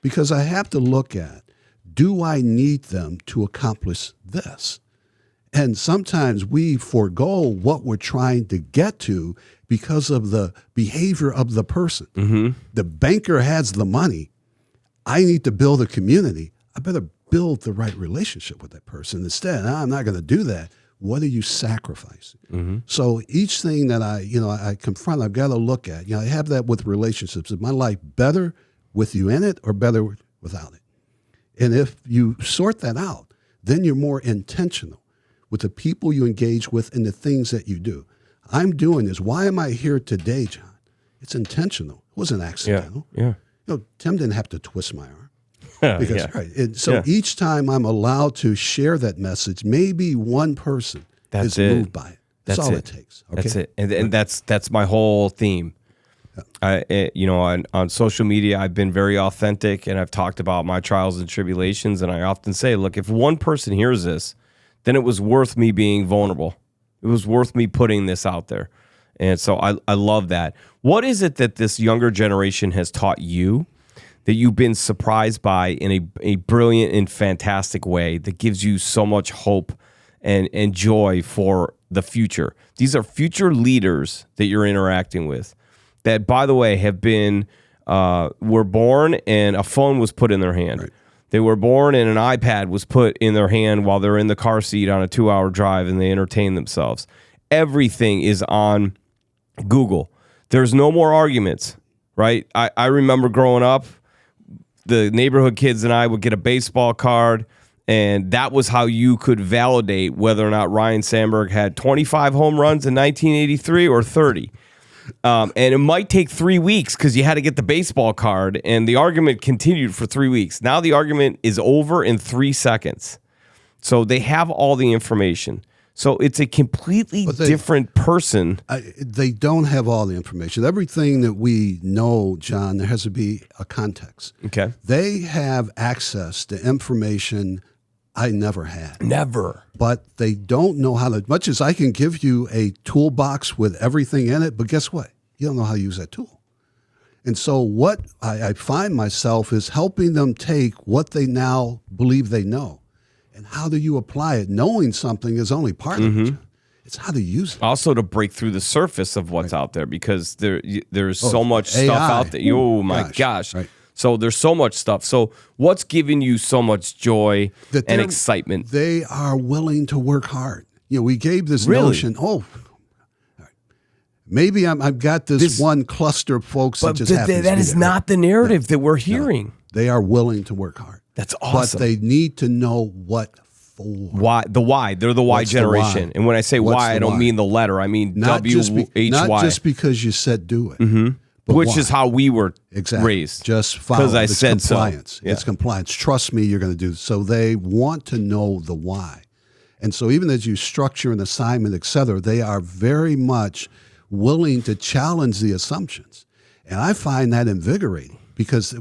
Because I have to look at, do I need them to accomplish this? And sometimes we forego what we're trying to get to because of the behavior of the person. Mm-hmm. The banker has the money. I need to build a community. I better build the right relationship with that person. Instead, I'm not going to do that. What are you sacrificing? Mm-hmm. So each thing that I confront, I've got to look at. I have that with relationships. Is my life better with you in it or better without it? And if you sort that out, then you're more intentional with the people you engage with and the things that you do. I'm doing this. Why am I here today, John? It's intentional. It wasn't accidental. Yeah. Tim didn't have to twist my arm. Because, right. And so each time I'm allowed to share that message, maybe one person is moved by it. That's all it takes. Okay? That's it. And that's my whole theme. On social media, I've been very authentic, and I've talked about my trials and tribulations, and I often say, look, if one person hears this, then it was worth me being vulnerable. It was worth me putting this out there. And so I love that. What is it that this younger generation has taught you that you've been surprised by in a brilliant and fantastic way that gives you so much hope and joy for the future? These are future leaders that you're interacting with that, by the way, have been, were born and a phone was put in their hand. Right. They were born and an iPad was put in their hand while they're in the car seat on a 2-hour drive and they entertain themselves. Everything is on Google. There's no more arguments, right? I remember growing up, the neighborhood kids and I would get a baseball card, and that was how you could validate whether or not Ryan Sandberg had 25 home runs in 1983 or 30. And it might take 3 weeks because you had to get the baseball card, and the argument continued for 3 weeks. Now the argument is over in 3 seconds. So they have all the information. So it's a completely different person. They don't have all the information. Everything that we know, John, there has to be a context. Okay. They have access to information I never had. Never. But they don't know how to, much as I can give you a toolbox with everything in it, but guess what? You don't know how to use that tool. And so what I find myself is helping them take what they now believe they know. And how do you apply it? Knowing something is only part of it. It's how to use it. Also to break through the surface of what's out there, because there's so much AI. Stuff out there. Oh my gosh. Right. So there's so much stuff. So what's giving you so much joy and excitement? They are willing to work hard. We gave this notion, maybe I've got this one cluster of folks that just happens that is not the narrative that we're hearing. No. They are willing to work hard. That's awesome. But they need to know what for. Why? The why. They're the why generation. And when I say why, I don't mean the letter. I mean W-H-Y. Not just because you said do it. Mm-hmm. Which is how we were raised. Just follow. Because I said compliance. So. Yeah. It's compliance. Trust me, you're going to do this. So they want to know the why. And so even as you structure an assignment, et cetera, they are very much willing to challenge the assumptions. And I find that invigorating because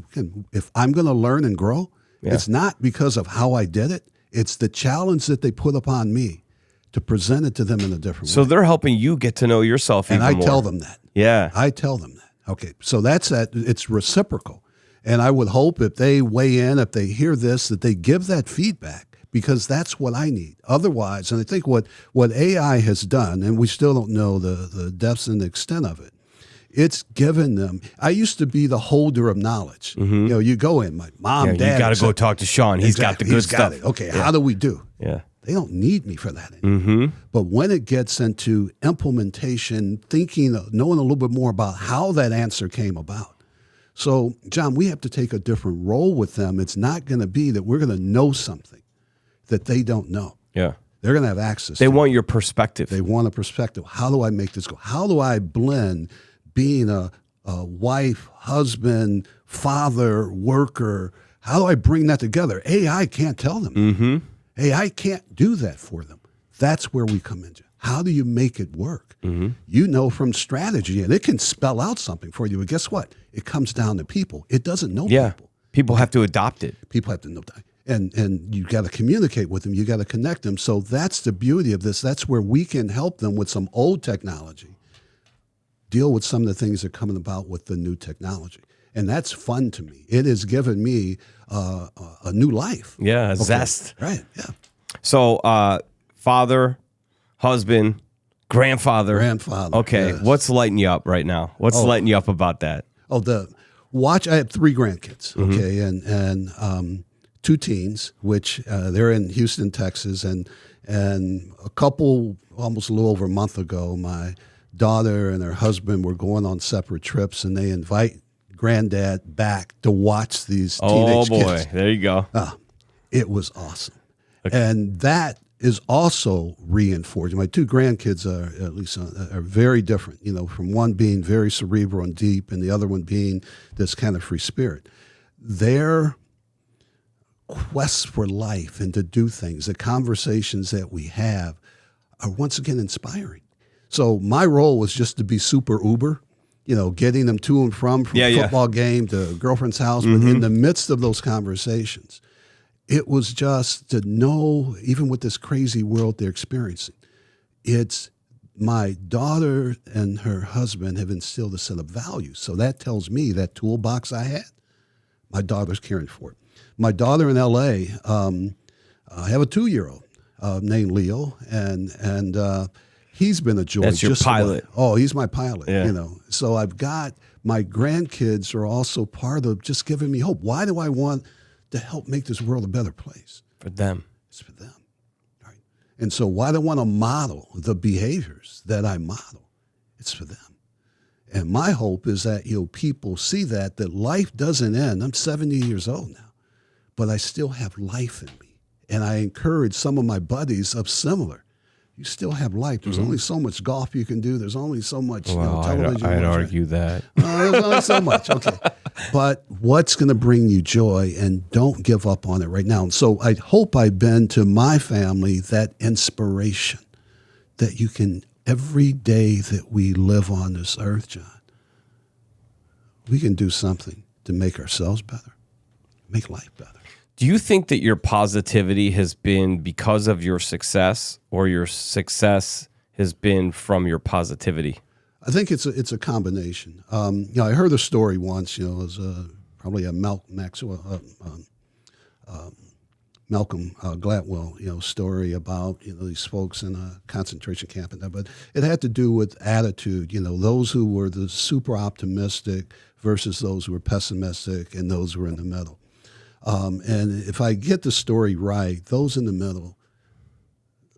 if I'm going to learn and grow, it's not because of how I did it. It's the challenge that they put upon me to present it to them in a different way. So they're helping you get to know yourself even more. And I tell them that. Yeah. I tell them that. Okay. So that's that. It's reciprocal. And I would hope if they weigh in, if they hear this, that they give that feedback, because that's what I need. Otherwise, and I think what AI has done, and we still don't know the depths and the extent of it, it's given them. I used to be the holder of knowledge. You go in, my mom, dad. You got to go talk to Shawn. He's got the good stuff. It. Okay, how do we do? Yeah. They don't need me for that anymore. But when it gets into implementation, thinking, knowing a little bit more about how that answer came about. So, John, we have to take a different role with them. It's not going to be that we're going to know something that they don't know. Yeah. They're going to have access. They want your perspective. They want a perspective. How do I make this go? How do I blend being a wife, husband, father, worker? How do I bring that together? AI can't tell them. AI can't do that for them. That's where we come in. How do you make it work? You know from strategy, and it can spell out something for you. But guess what? It comes down to people. It doesn't know people. People have to adopt it. People have to know that. And you got to communicate with them. You got to connect them. So that's the beauty of this. That's where we can help them with some old technology, deal with some of the things that are coming about with the new technology. And that's fun to me. It has given me a new life. Yeah, a zest. Right, yeah. So father, husband, grandfather. Okay, yes. What's lighting you up right now? What's lighting you up about that? I have 3 grandkids, okay, and 2 teens, which they're in Houston, Texas, and a couple, almost a little over a month ago, my daughter and her husband were going on separate trips, and they invite granddad back to watch these teenage kids. Oh boy, there you go. It was awesome. Okay. And that is also reinforced. My 2 grandkids are very different, from one being very cerebral and deep and the other one being this kind of free spirit. Their quest for life and to do things, the conversations that we have are once again inspiring. So my role was just to be super uber, getting them to and from football game to girlfriend's house. But in the midst of those conversations, it was just to know, even with this crazy world they're experiencing, it's my daughter and her husband have instilled a set of values. So that tells me that toolbox I had, my daughter's caring for it. My daughter in L.A., I have a 2-year-old named Leo, and he's been a joy. That's your pilot. He's my pilot, So I've got, my grandkids are also part of just giving me hope. Why do I want to help make this world a better place? For them. It's for them, right? And so why do I want to model the behaviors that I model? It's for them. And my hope is that, people see that life doesn't end. I'm 70 years old now, but I still have life in me. And I encourage some of my buddies of similar. You still have life. There's only so much golf you can do. There's only so much television. I'd argue that. There's only so much. Okay. But what's going to bring you joy, and don't give up on it right now. And so I hope I've been to my family that inspiration that you can, every day that we live on this earth, John, we can do something to make ourselves better, make life better. Do you think that your positivity has been because of your success, or your success has been from your positivity? I think it's a combination. I heard a story once. It was probably a Malcolm Gladwell, story about these folks in a concentration camp and that. But it had to do with attitude. Those who were the super optimistic versus those who were pessimistic, and those who were in the middle. And if I get the story right, those in the middle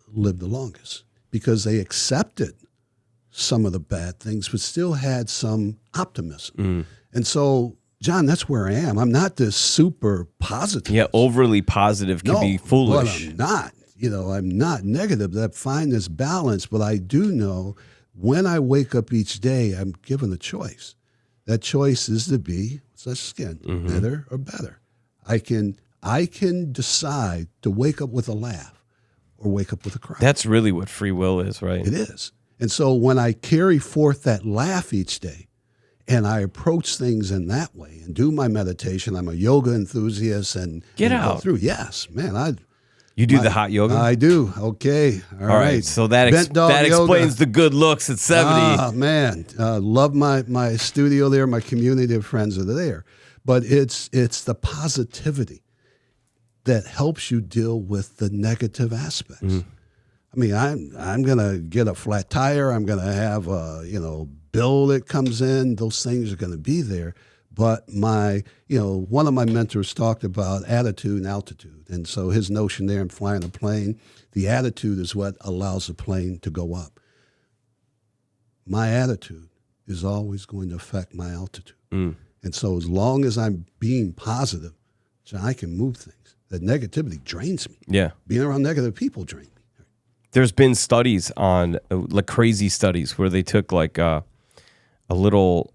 lived the longest because they accepted some of the bad things, but still had some optimism. And so, John, that's where I am. I'm not this super positive. Yeah, overly positive can be foolish. But I'm not. I'm not negative. I find this balance, but I do know when I wake up each day, I'm given a choice. That choice is to be, such skin, bitter or better. I can decide to wake up with a laugh or wake up with a cry. That's really what free will is, right? It is. And so when I carry forth that laugh each day And I approach things in that way and do my meditation. I'm a yoga enthusiast and Get go out. through. Yes, man. You do the hot yoga? I do. Okay. All right. So that Bent dog yoga. explains the good looks at 70. Ah, man. Love my studio there. My community of friends are there. But it's the positivity that helps you deal with the negative aspects. Mm-hmm. I mean, I'm gonna get a flat tire. I'm gonna have a bill that comes in. Those things are gonna be there. But one of my mentors talked about attitude and altitude, and so his notion there in flying a plane, the attitude is what allows the plane to go up. My attitude is always going to affect my altitude, and so as long as I'm being positive, I can move things. That negativity drains me. Yeah, being around negative people drains me. There's been studies on crazy studies where they took a little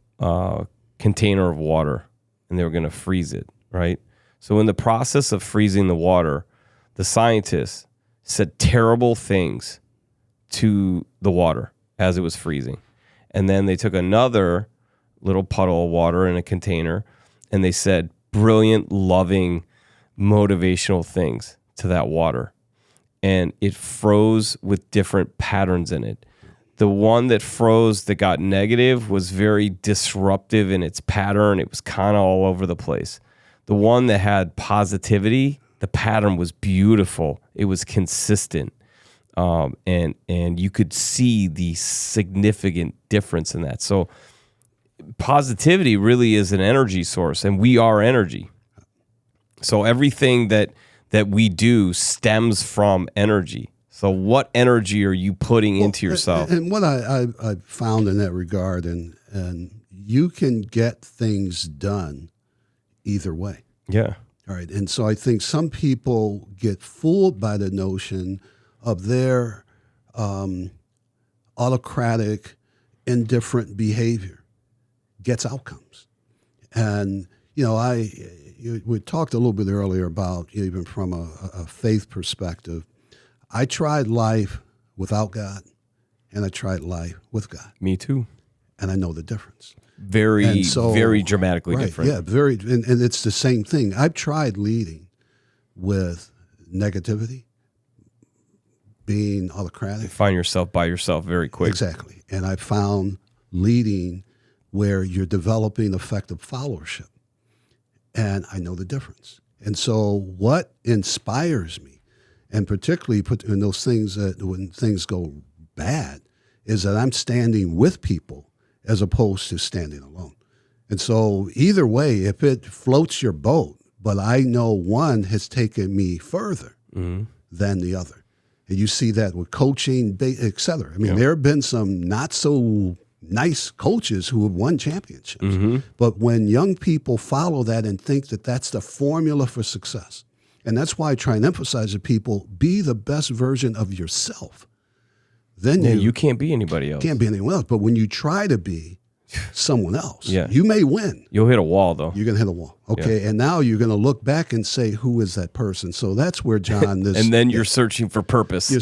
container of water and they were going to freeze it, right? So in the process of freezing the water, the scientists said terrible things to the water as it was freezing. And then they took another little puddle of water in a container and they said brilliant, loving, motivational things to that water. And it froze with different patterns in it. The one that froze that got negative was very disruptive in its pattern. It was kind of all over the place. The one that had positivity, the pattern was beautiful. It was consistent. And you could see the significant difference in that. So positivity really is an energy source, and we are energy. So everything that we do stems from energy. So what energy are you putting into yourself? And what I found in that regard, and you can get things done either way. Yeah. All right. And so I think some people get fooled by the notion of their autocratic, indifferent behavior gets outcomes. And, we talked a little bit earlier about, even from a faith perspective, I tried life without God, and I tried life with God. Me too. And I know the difference. Very dramatically different. Yeah, very. And it's the same thing. I've tried leading with negativity, being autocratic. You find yourself by yourself very quick. Exactly. And I found leading where you're developing effective followership. And I know the difference. And so what inspires me, and particularly in those things that when things go bad, is that I'm standing with people as opposed to standing alone. And so either way, if it floats your boat, but I know one has taken me further than the other. And you see that with coaching, et cetera. I mean, there have been some not so nice coaches who have won championships. But when young people follow that and think that that's the formula for success, and that's why I try and emphasize to people, be the best version of yourself. Then you can't be anybody else. Can't be anyone else. But when you try to be someone else, you may win. You'll hit a wall, though. You're going to hit a wall. Okay. And now you're going to look back and say, who is that person? So that's where, John, this. And then you're searching for purpose. You're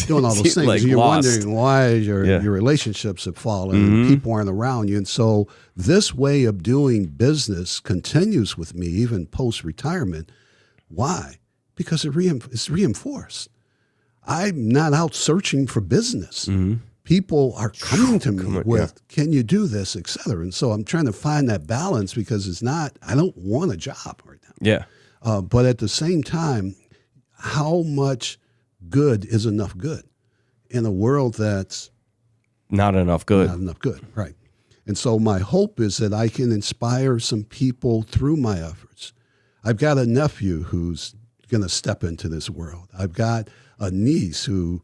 doing all those things. Like you're lost. wondering why your relationships have fallen and people aren't around you. And so this way of doing business continues with me, even post-retirement. Why? Because it's reinforced. I'm not out searching for business. People are coming to me with, can you do this, et cetera. And so I'm trying to find that balance because I don't want a job right now. Yeah. But at the same time, how much good is enough good in a world that's not enough good? Not enough good, right. And so my hope is that I can inspire some people through my efforts. I've got a nephew who's going to step into this world. I've got a niece who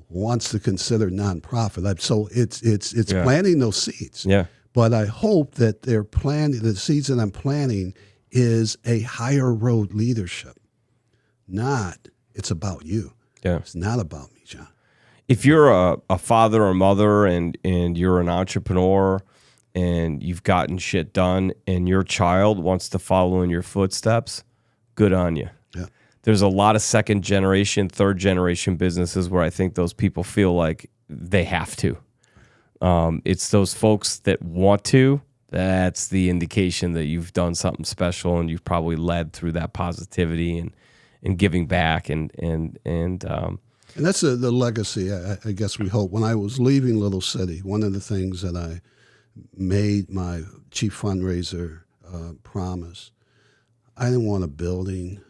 wants to consider nonprofit. So it's planting those seeds. Yeah. But I hope that the seeds that I'm planting is a higher road leadership. It's about you. Yeah. It's not about me, John. If you're a father or mother and you're an entrepreneur and you've gotten shit done and your child wants to follow in your footsteps, good on you. Yeah. There's a lot of second generation, third generation businesses where I think those people feel like they have to. It's those folks that want to. That's the indication that you've done something special, and you've probably led through that positivity and giving back and that's the legacy, I guess we hope. When I was leaving Little City, one of the things that I made my chief fundraiser promise, I didn't want a building.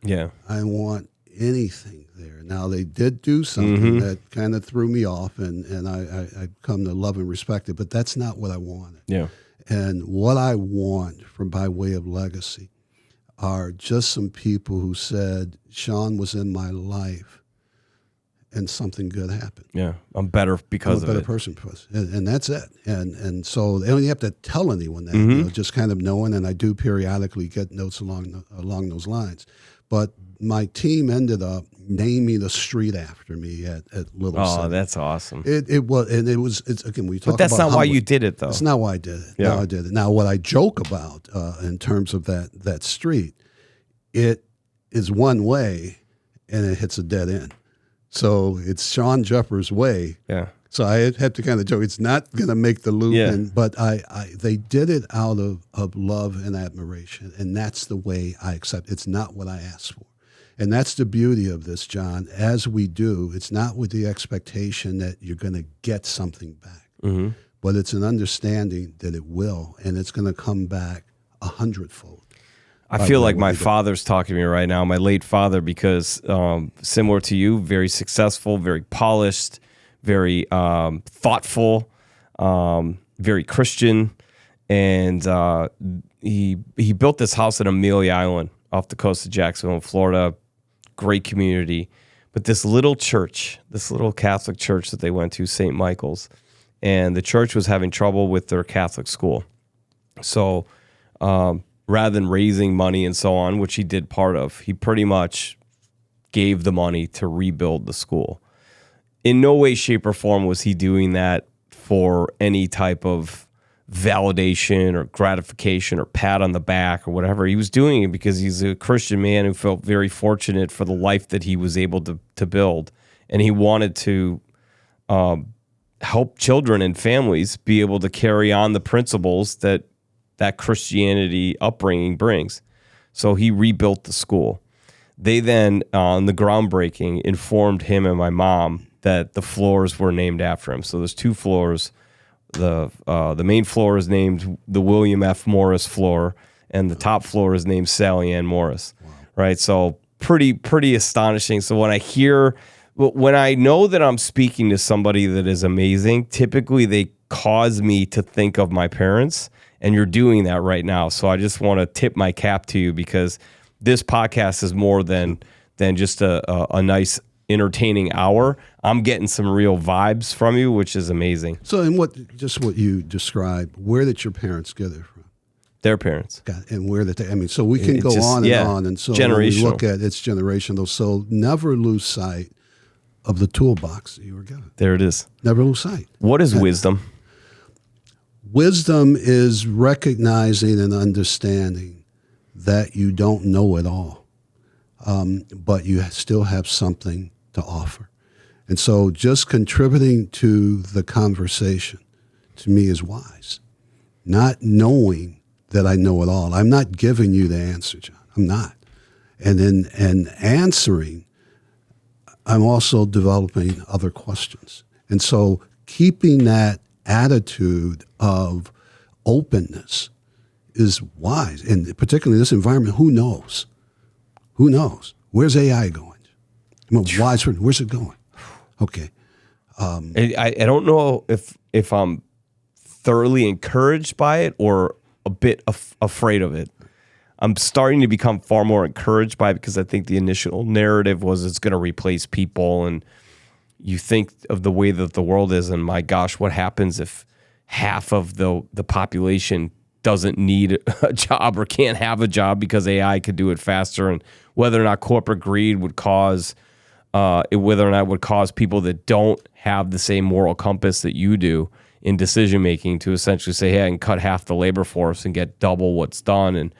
Yeah. I didn't want anything there. Now, they did do something that kind of threw me off, and I've come to love and respect it, but that's not what I wanted. Yeah. And what I want from by way of legacy are just some people who said, Shawn was in my life, and something good happened. Yeah, I'm better because I'm a better person for us, and that's it. And so they don't have to tell anyone that. You know, just kind of knowing. And I do periodically get notes along those lines. But my team ended up naming a street after me at Little City. Oh, that's awesome. It was again, we talk. But that's about not why you did it, though. That's not why I did it. Yeah. No, I did it. Now, what I joke about in terms of that street, it is one way, and it hits a dead end. So it's Shawn Jeffers' way. Yeah. So I have to kind of joke. It's not going to make the loop, Yeah. but they did it out of love and admiration, and that's the way I accept. It's not what I asked for, and that's the beauty of this, John. As we do, it's not with the expectation that you're going to get something back, but it's an understanding that it will, and it's going to come back 100-fold. I feel like my father's talking to me right now, my late father, because similar to you, very successful, very polished, very thoughtful, very Christian. And he built this house in Amelia Island off the coast of Jacksonville, Florida. Great community. But this little church, this little Catholic church that they went to, St. Michael's, and the church was having trouble with their Catholic school. So rather than raising money and so on, which he did part of, he pretty much gave the money to rebuild the school. In no way, shape, or form was he doing that for any type of validation or gratification or pat on the back or whatever. He was doing it because he's a Christian man who felt very fortunate for the life that he was able to build. And he wanted to help children and families be able to carry on the principles that Christianity upbringing brings. So he rebuilt the school. They then, on the groundbreaking, informed him and my mom that the floors were named after him. So there's 2 floors. The main floor is named the William F. Morris floor, and the top floor is named Sally Ann Morris. Wow. Right? So pretty astonishing. So when I know that I'm speaking to somebody that is amazing, typically they cause me to think of my parents. And you're doing that right now. So I just want to tip my cap to you, because this podcast is more than just a nice, entertaining hour. I'm getting some real vibes from you, which is amazing. So, what you described, where did your parents get it from? Their parents. And where did they? I mean, so we can go on and on. And so when we look at it's generational. So never lose sight of the toolbox that you were given. There it is. Never lose sight. What is wisdom? Wisdom is recognizing and understanding that you don't know it all, but you still have something to offer. And so just contributing to the conversation, to me, is wise. Not knowing that I know it all. I'm not giving you the answer, John. I'm not. And answering, I'm also developing other questions. And so keeping that attitude of openness is wise, and particularly in this environment. Who knows? Where's AI going? I mean, where's it going? Okay. I don't know if I'm thoroughly encouraged by it or a bit afraid of it. I'm starting to become far more encouraged by it, because I think the initial narrative was it's going to replace people, and you think of the way that the world is, and my gosh, what happens if half of the population doesn't need a job or can't have a job because AI could do it faster, and whether or not corporate greed would cause people that don't have the same moral compass that you do in decision making to essentially say, hey, I can cut half the labor force and get double what's done, and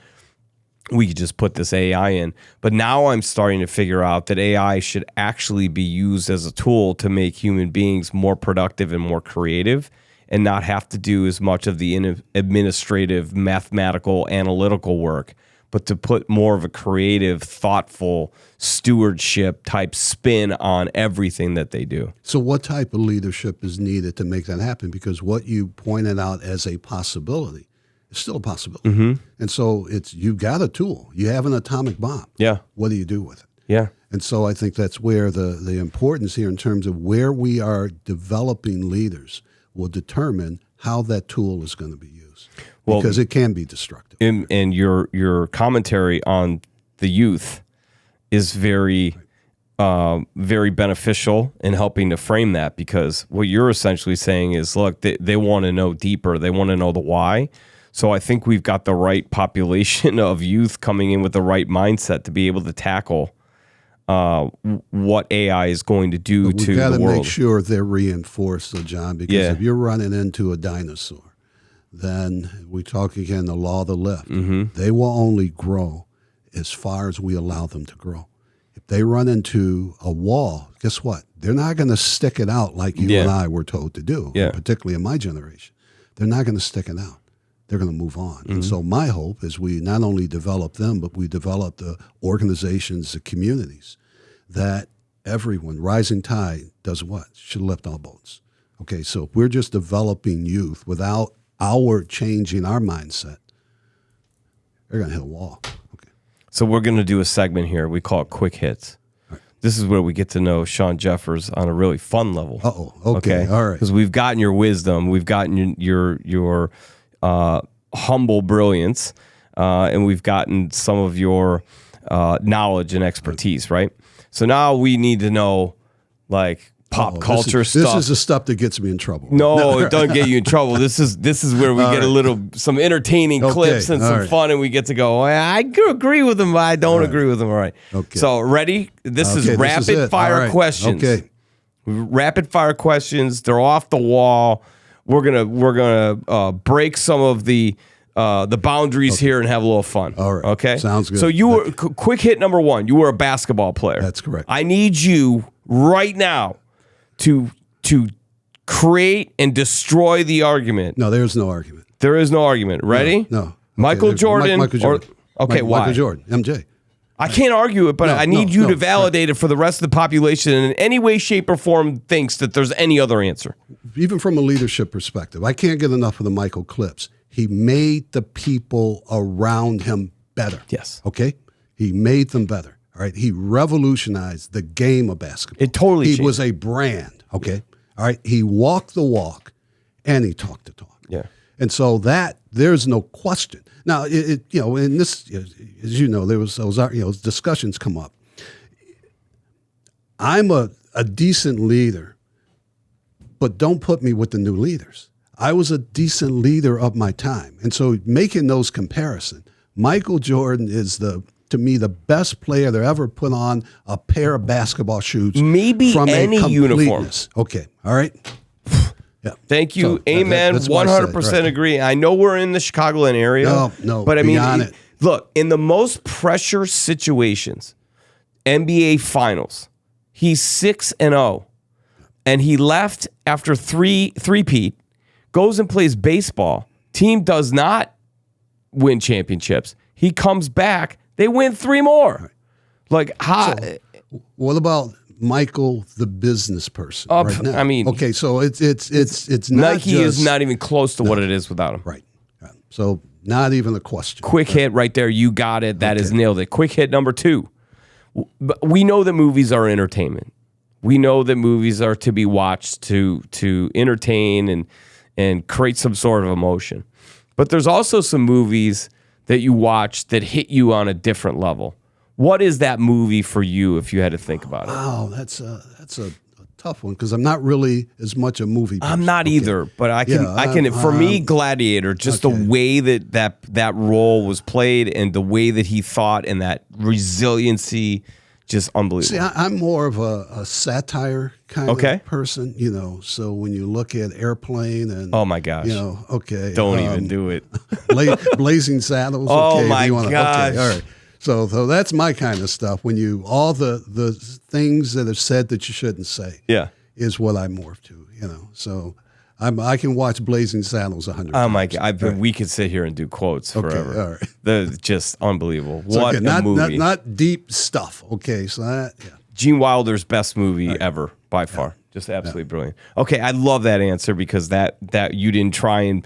we could just put this AI in. But now I'm starting to figure out that AI should actually be used as a tool to make human beings more productive and more creative, and not have to do as much of the administrative, mathematical, analytical work, but to put more of a creative, thoughtful stewardship type spin on everything that they do. So what type of leadership is needed to make that happen? Because what you pointed out as a possibility is still a possibility. And so you've got a tool. You have an atomic bomb. Yeah. What do you do with it? Yeah. And so I think that's where the importance here in terms of where we are developing leaders will determine how that tool is going to be used. Because it can be destructive. And your commentary on the youth is very beneficial in helping to frame that, because what you're essentially saying is, look, they want to know deeper. They want to know the why. So I think we've got the right population of youth coming in with the right mindset to be able to tackle what AI is going to do to the world. We've got to make sure they're reinforced, though, John, because if you're running into a dinosaur, then we talk again the law of the lift. They will only grow as far as we allow them to grow. If they run into a wall, guess what? They're not going to stick it out like you and I were told to do, particularly in my generation. They're not going to stick it out. They're going to move on. And so my hope is we not only develop them, but we develop the organizations, the communities, that everyone, rising tide, does what? Should lift all boats. Okay, so if we're just developing youth without our changing our mindset, they're going to hit a wall. Okay. So we're going to do a segment here. We call it Quick Hits. Right. This is where we get to know Shawn Jeffers on a really fun level. Okay. All right. Because we've gotten your wisdom, we've gotten your humble brilliance, and we've gotten some of your knowledge and expertise, right? So now we need to know, like, pop culture stuff. This is the stuff that gets me in trouble. No, it doesn't get you in trouble. This is where we get some entertaining clips and some fun, and we get to go, I agree with them, but I don't agree with them. All right. Okay. So ready? This is rapid fire questions. Okay. Rapid fire questions. They're off the wall. We're gonna break some of the boundaries here and have a little fun. All right. Okay. Sounds good. So you were quick hit number 1. You were a basketball player. That's correct. I need you right now to create and destroy the argument. No, there's no argument. There is no argument. Ready? No. Okay, Michael Jordan. Michael Jordan. Why? Michael Jordan. MJ. I can't argue it, but I need you to validate it for the rest of the population and in any way, shape, or form thinks that there's any other answer. Even from a leadership perspective, I can't get enough of the Michael clips. He made the people around him better. Yes. Okay? He made them better. All right? He revolutionized the game of basketball. It totally changed. He was a brand. Okay? All right? He walked the walk and he talked the talk. Yeah. And so there's no question. Now, in this, as you know, there was those discussions come up. I'm a decent leader, but don't put me with the new leaders. I was a decent leader of my time. And so making those comparisons, Michael Jordan is to me, the best player that ever put on a pair of basketball shoes. Maybe from any uniform. Okay. All right. Yeah. Thank you. So, amen. 100% agree. I know we're in the Chicagoland area. No. But I mean, look, in the most pressure situations, NBA Finals, he's 6-0, and he left after three-peat, goes and plays baseball. Team does not win championships. He comes back. They win 3 more. Right. Like, how? So, what about Michael, the business person, right now? I mean, okay, so it's not Nike is not even close to what it is without him. Right. So not even a question. Quick hit right there. You got it. That is nailed it. Quick hit number 2. We know that movies are entertainment. We know that movies are to be watched to entertain and create some sort of emotion. But there's also some movies that you watch that hit you on a different level. What is that movie for you if you had to think about it? Wow, that's a tough one because I'm not really as much a movie person. I'm not either, but I can. For me, Gladiator, just the way that role was played and the way that he thought and that resiliency, just unbelievable. See, I'm more of a satire kind of person, So when you look at Airplane and oh my gosh, don't even do it. Blazing Saddles. Oh my gosh. Okay, all right. So that's my kind of stuff. When all the things that are said that you shouldn't say, is what I morph to. So I can watch Blazing Saddles 100 Oh my times. God! We could sit here and do quotes forever. All right. They're just unbelievable. So, What a movie! Not deep stuff. Okay, so yeah. Gene Wilder's best movie ever by far. Just absolutely brilliant. Okay, I love that answer because that you didn't try and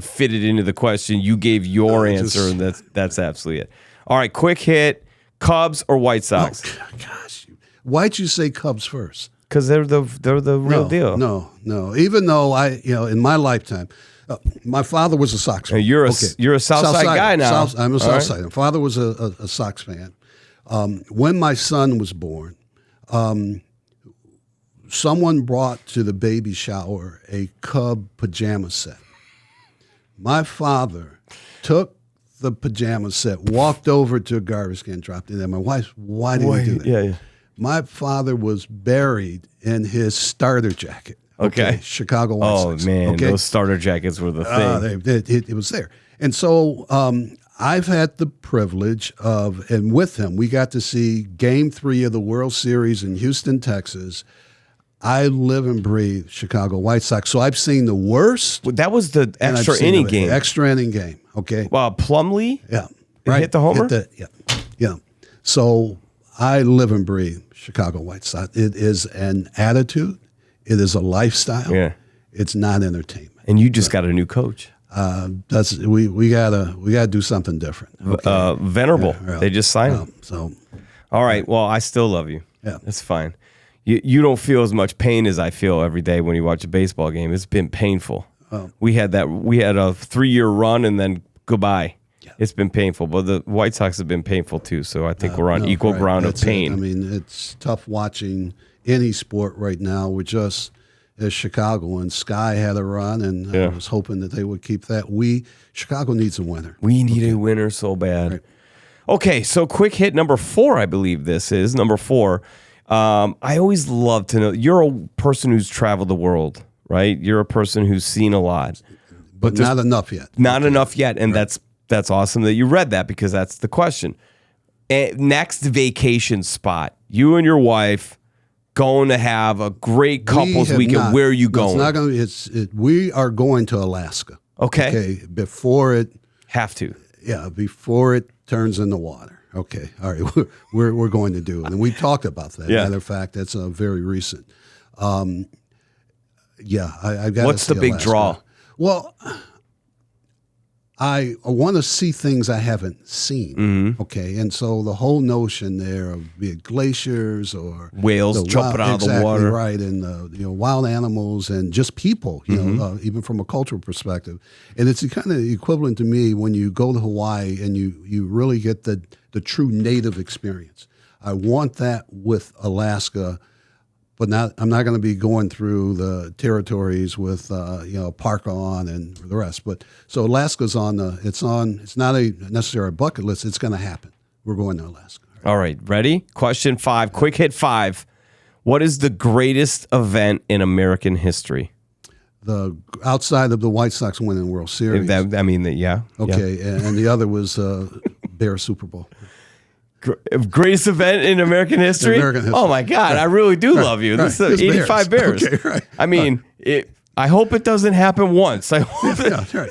fit it into the question. You gave your answer, and that's absolutely it. All right, quick hit: Cubs or White Sox? Oh, gosh, why'd you say Cubs first? Because they're the real deal. No. Even though in my lifetime, my father was a Sox fan. You're a South Side guy now. I'm a South Side. My father was a Sox fan. When my son was born, someone brought to the baby shower a Cub pajama set. My father took the pajama set, walked over to a garbage can, dropped it in. My wife, why did he do that? Yeah. My father was buried in his starter jacket. Okay. Chicago White Sox. Oh, man. Okay? Those starter jackets were the thing. It was there. And so I've had the privilege of, and with him, we got to see Game 3 of the World Series in Houston, Texas. I live and breathe Chicago White Sox. So I've seen the worst. That was the extra inning game. Extra inning game. Okay. Wow, Plumlee? Yeah. Hit the homer? Yeah. So I live and breathe Chicago White Sox. It is an attitude. It is a lifestyle. Yeah. It's not entertainment. And you just got a new coach. We gotta do something different. Okay? Venerable. Yeah. They just signed him. So all right. Well, I still love you. Yeah. That's fine. You don't feel as much pain as I feel every day when you watch a baseball game. It's been painful. We had a 3-year run and then goodbye. Yeah. It's been painful, but the White Sox have been painful too. So I think we're on equal ground of pain. I mean, it's tough watching any sport right now. We're just as Chicago, and Sky had a run, and I was hoping that they would keep that. Chicago needs a winner. We need a winner so bad. Right. Okay, so quick hit number 4, I believe this is number 4. I always love to know, you're a person who's traveled the world, right? You're a person who's seen a lot. But not enough yet. Not enough yet, and that's awesome that you read that because that's the question. Next vacation spot, you and your wife going to have a great couples weekend. Where are you going? It's not going to. We are going to Alaska. Okay. Before it turns into water. Okay. All right. We're going to do it, and we talked about that. Yeah. Matter of fact, that's very recent. I've got. What's the big Alaska. draw? Well, I want to see things I haven't seen. Mm-hmm. Okay, and so the whole notion there of be it glaciers or whales jumping out of the water, right, and wild animals and just people, even from a cultural perspective, and it's kind of equivalent to me when you go to Hawaii and you really get the true native experience. I want that with Alaska. But I'm not going to be going through the territories with park on and the rest. But so Alaska's it's not a necessary bucket list. It's going to happen. We're going to Alaska. All right, ready? Question 5, quick hit 5. What is the greatest event in American history? The outside of the White Sox winning World Series. Okay, and the other was Bears Super Bowl. Greatest event in American history? Oh my God, I really do love you. This is 85 Bears. Okay, right. I mean, I hope it doesn't happen once. I hope right.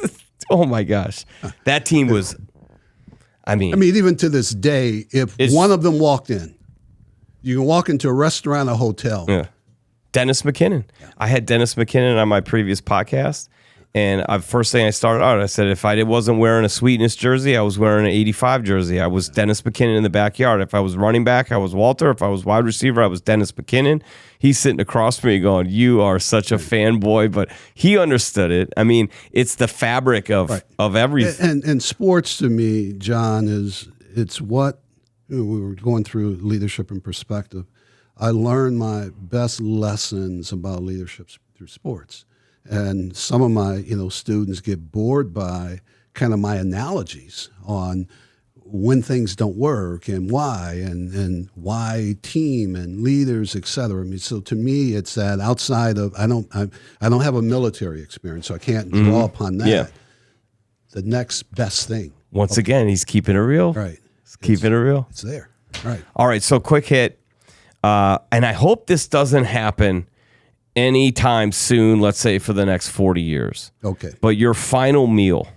Oh my gosh, that team was. I mean, even to this day, if one of them walked in, you can walk into a restaurant, a hotel. Yeah. Dennis McKinnon. Yeah. I had Dennis McKinnon on my previous podcast. And first thing I started out, I said, if I wasn't wearing a Sweetness jersey, I was wearing an 85 jersey. I was Dennis McKinnon in the backyard. If I was running back, I was Walter. If I was wide receiver, I was Dennis McKinnon. He's sitting across from me going, you are such a fanboy. But he understood it. I mean, it's the fabric of everything. And sports to me, John, it's what we were going through leadership and perspective. I learned my best lessons about leadership through sports. And some of my, students get bored by kind of my analogies on when things don't work and why, and why team and leaders, et cetera. I mean, so to me, it's that outside of I don't have a military experience, so I can't draw upon that. Yeah. The next best thing. Once again, he's keeping it real. Right. Keeping it real. It's there. Right. All right. So quick hit, and I hope this doesn't happen anytime soon, let's say for the next 40 years. Okay. But your final meal,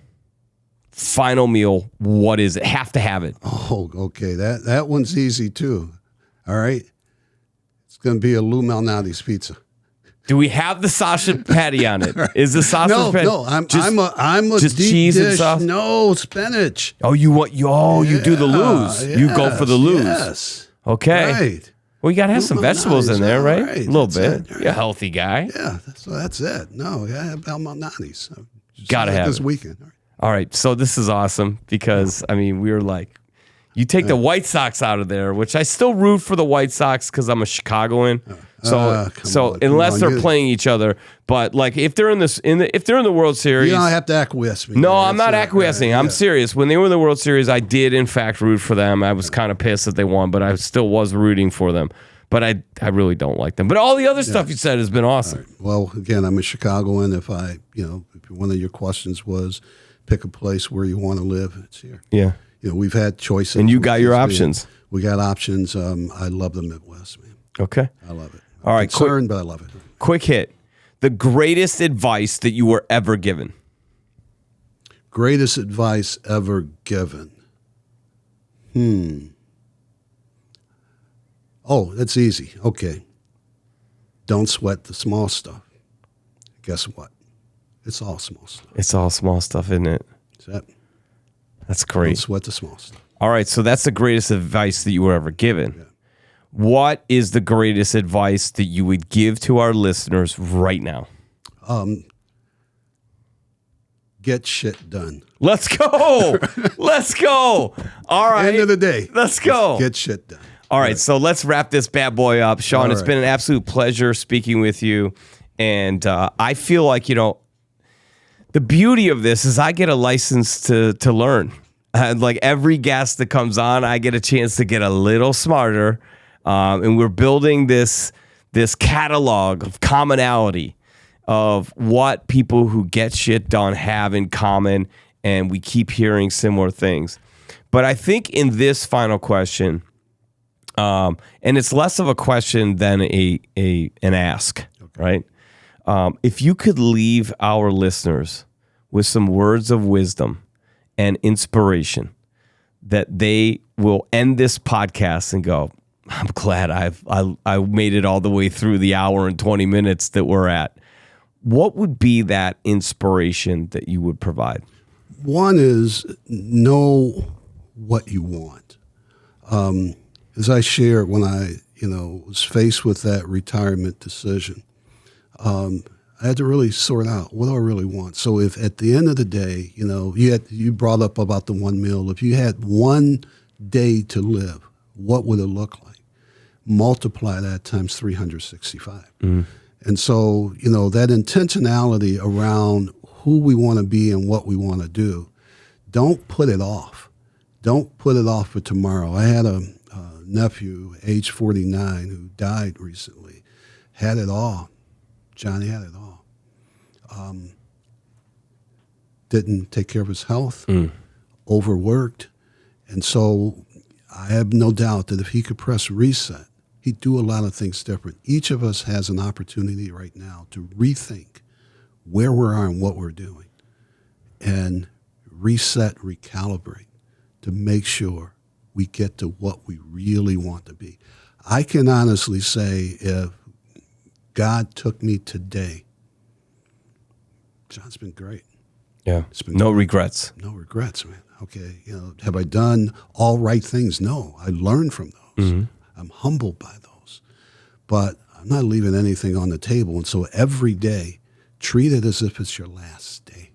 what is it? Have to have it. Oh, okay. That one's easy too. All right. It's going to be a Lou Malnati's pizza. Do we have the sausage patty on it? Is the sausage patty? No. I'm a just deep cheese dish. and sauce. No, spinach. Oh, you do the Lou's. You go for the Lou's. Yes. Okay. Right. Well, you got to have some vegetables in there, right? Right. A little That's bit. it. You're a healthy guy. Yeah. So that's it. No, I have Al Malnati's. Gotta have this it. weekend. All right. So this is awesome because, we were like, you take the White Sox out of there, which I still root for the White Sox because I'm a Chicagoan. So unless they're playing each other, but like if they're in the World Series, you don't have to acquiesce me. No, I'm not acquiescing. I'm serious. When they were in the World Series, I did in fact root for them. I was kind of pissed that they won, but I still was rooting for them. But I really don't like them. But all the other stuff you said has been awesome. Right. Well, again, I'm a Chicagoan. If one of your questions was pick a place where you want to live, it's here. Yeah. We've had choices. And you got your options. We got options. I love the Midwest, man. Okay. I love it. All right. Concerned, but I love it. Quick hit. The greatest advice that you were ever given. Greatest advice ever given. Oh, that's easy. Okay. Don't sweat the small stuff. Guess what? It's all small stuff. It's all small stuff, isn't it? That's great. Don't sweat the small stuff. All right. So that's the greatest advice that you were ever given. Yeah. What is the greatest advice that you would give to our listeners right now? Get shit done. Let's go. Let's go. All right. End of the day. Let's go. Get shit done. All right. So let's wrap this bad boy up. Shawn, it's been an absolute pleasure speaking with you. And I feel like, the beauty of this is I get a license to learn. Like every guest that comes on, I get a chance to get a little smarter. And we're building this catalog of commonality of what people who get shit done have in common, and we keep hearing similar things. But I think in this final question, and it's less of a question than an ask, right? If you could leave our listeners with some words of wisdom and inspiration that they will end this podcast and go, I'm glad I made it all the way through the hour and 20 minutes that we're at. What would be that inspiration that you would provide? One is know what you want. As I shared when I, was faced with that retirement decision, I had to really sort out what do I really want. So if at the end of the day, you brought up about the one meal. If you had one day to live, what would it look like? Multiply that times 365. Mm. And so, that intentionality around who we want to be and what we want to do, don't put it off. Don't put it off for tomorrow. I had a nephew, age 49, who died recently. Had it all. Johnny had it all. Didn't take care of his health, overworked. And so I have no doubt that if he could press reset, he'd do a lot of things different. Each of us has an opportunity right now to rethink where we are and what we're doing and reset, recalibrate to make sure we get to what we really want to be. I can honestly say if God took me today, John's been great. Yeah. No regrets. No regrets, man. Okay. Have I done all right things? No. I learned from those. Mm-hmm. I'm humbled by those. But I'm not leaving anything on the table. And so every day, treat it as if it's your last day.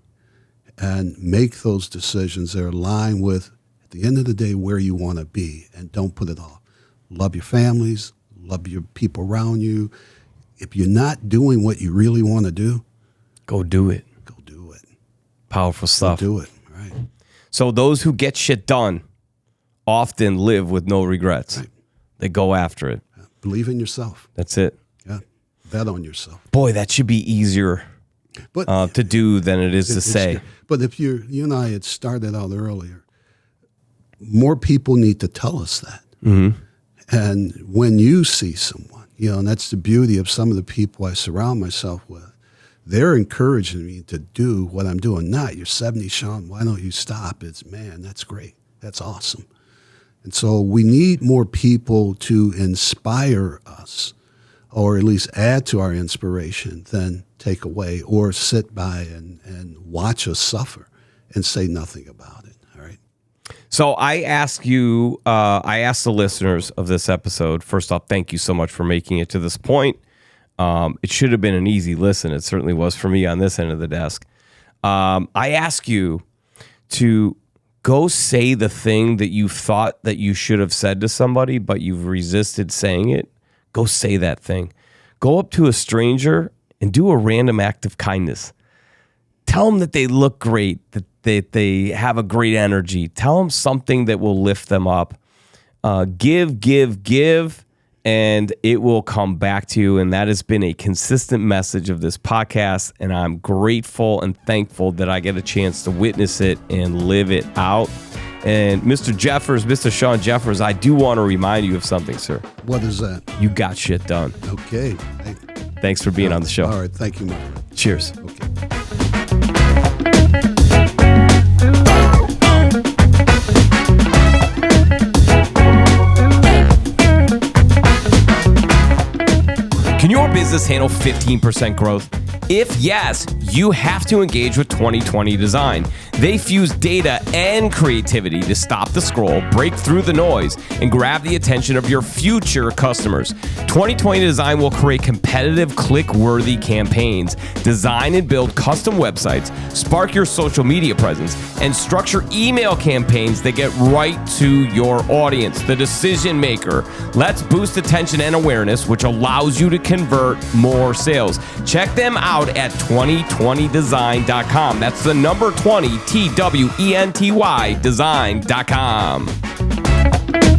And make those decisions that are aligned with, at the end of the day, where you want to be. And don't put it off. Love your families. Love your people around you. If you're not doing what you really want to do, go do it. Go do it. Powerful stuff. Go do it. Right. So those who get shit done often live with no regrets. Right. They go after it. Yeah. Believe in yourself. That's it. Yeah. Bet on yourself. Boy, that should be easier to do than it is to say. But if you and I had started out earlier, more people need to tell us that. Mm-hmm. And when you see someone, And that's the beauty of some of the people I surround myself with. They're encouraging me to do what I'm doing. Not, you're 70, Shawn, why don't you stop? It's, man, that's great. That's awesome. And so we need more people to inspire us, or at least add to our inspiration than take away, or sit by and watch us suffer and say nothing about it. All right. So I ask the listeners of this episode, first off, thank you so much for making it to this point. It should have been an easy listen. It certainly was for me on this end of the desk. I ask you to go say the thing that you thought that you should have said to somebody, but you've resisted saying it. Go say that thing. Go up to a stranger and do a random act of kindness. Tell them that they look great, that they have a great energy. Tell them something that will lift them up. Give, and it will come back to you. And that has been a consistent message of this podcast. And I'm grateful and thankful that I get a chance to witness it and live it out. And Mr. Jeffers, Mr. Shawn Jeffers, I do want to remind you of something, sir. What is that? You got shit done. Okay. Thanks for being on the show. All right. Thank you, my friend. Cheers. Okay. Can your business handle 15% growth? If yes, you have to engage with 2020 Design. They fuse data and creativity to stop the scroll, break through the noise, and grab the attention of your future customers. 2020 Design will create competitive, click-worthy campaigns, design and build custom websites, spark your social media presence, and structure email campaigns that get right to your audience, the decision maker. Let's boost attention and awareness, which allows you to convert more sales. Check them out at 2020design.com. That's the number 20, TWENTY, design.com.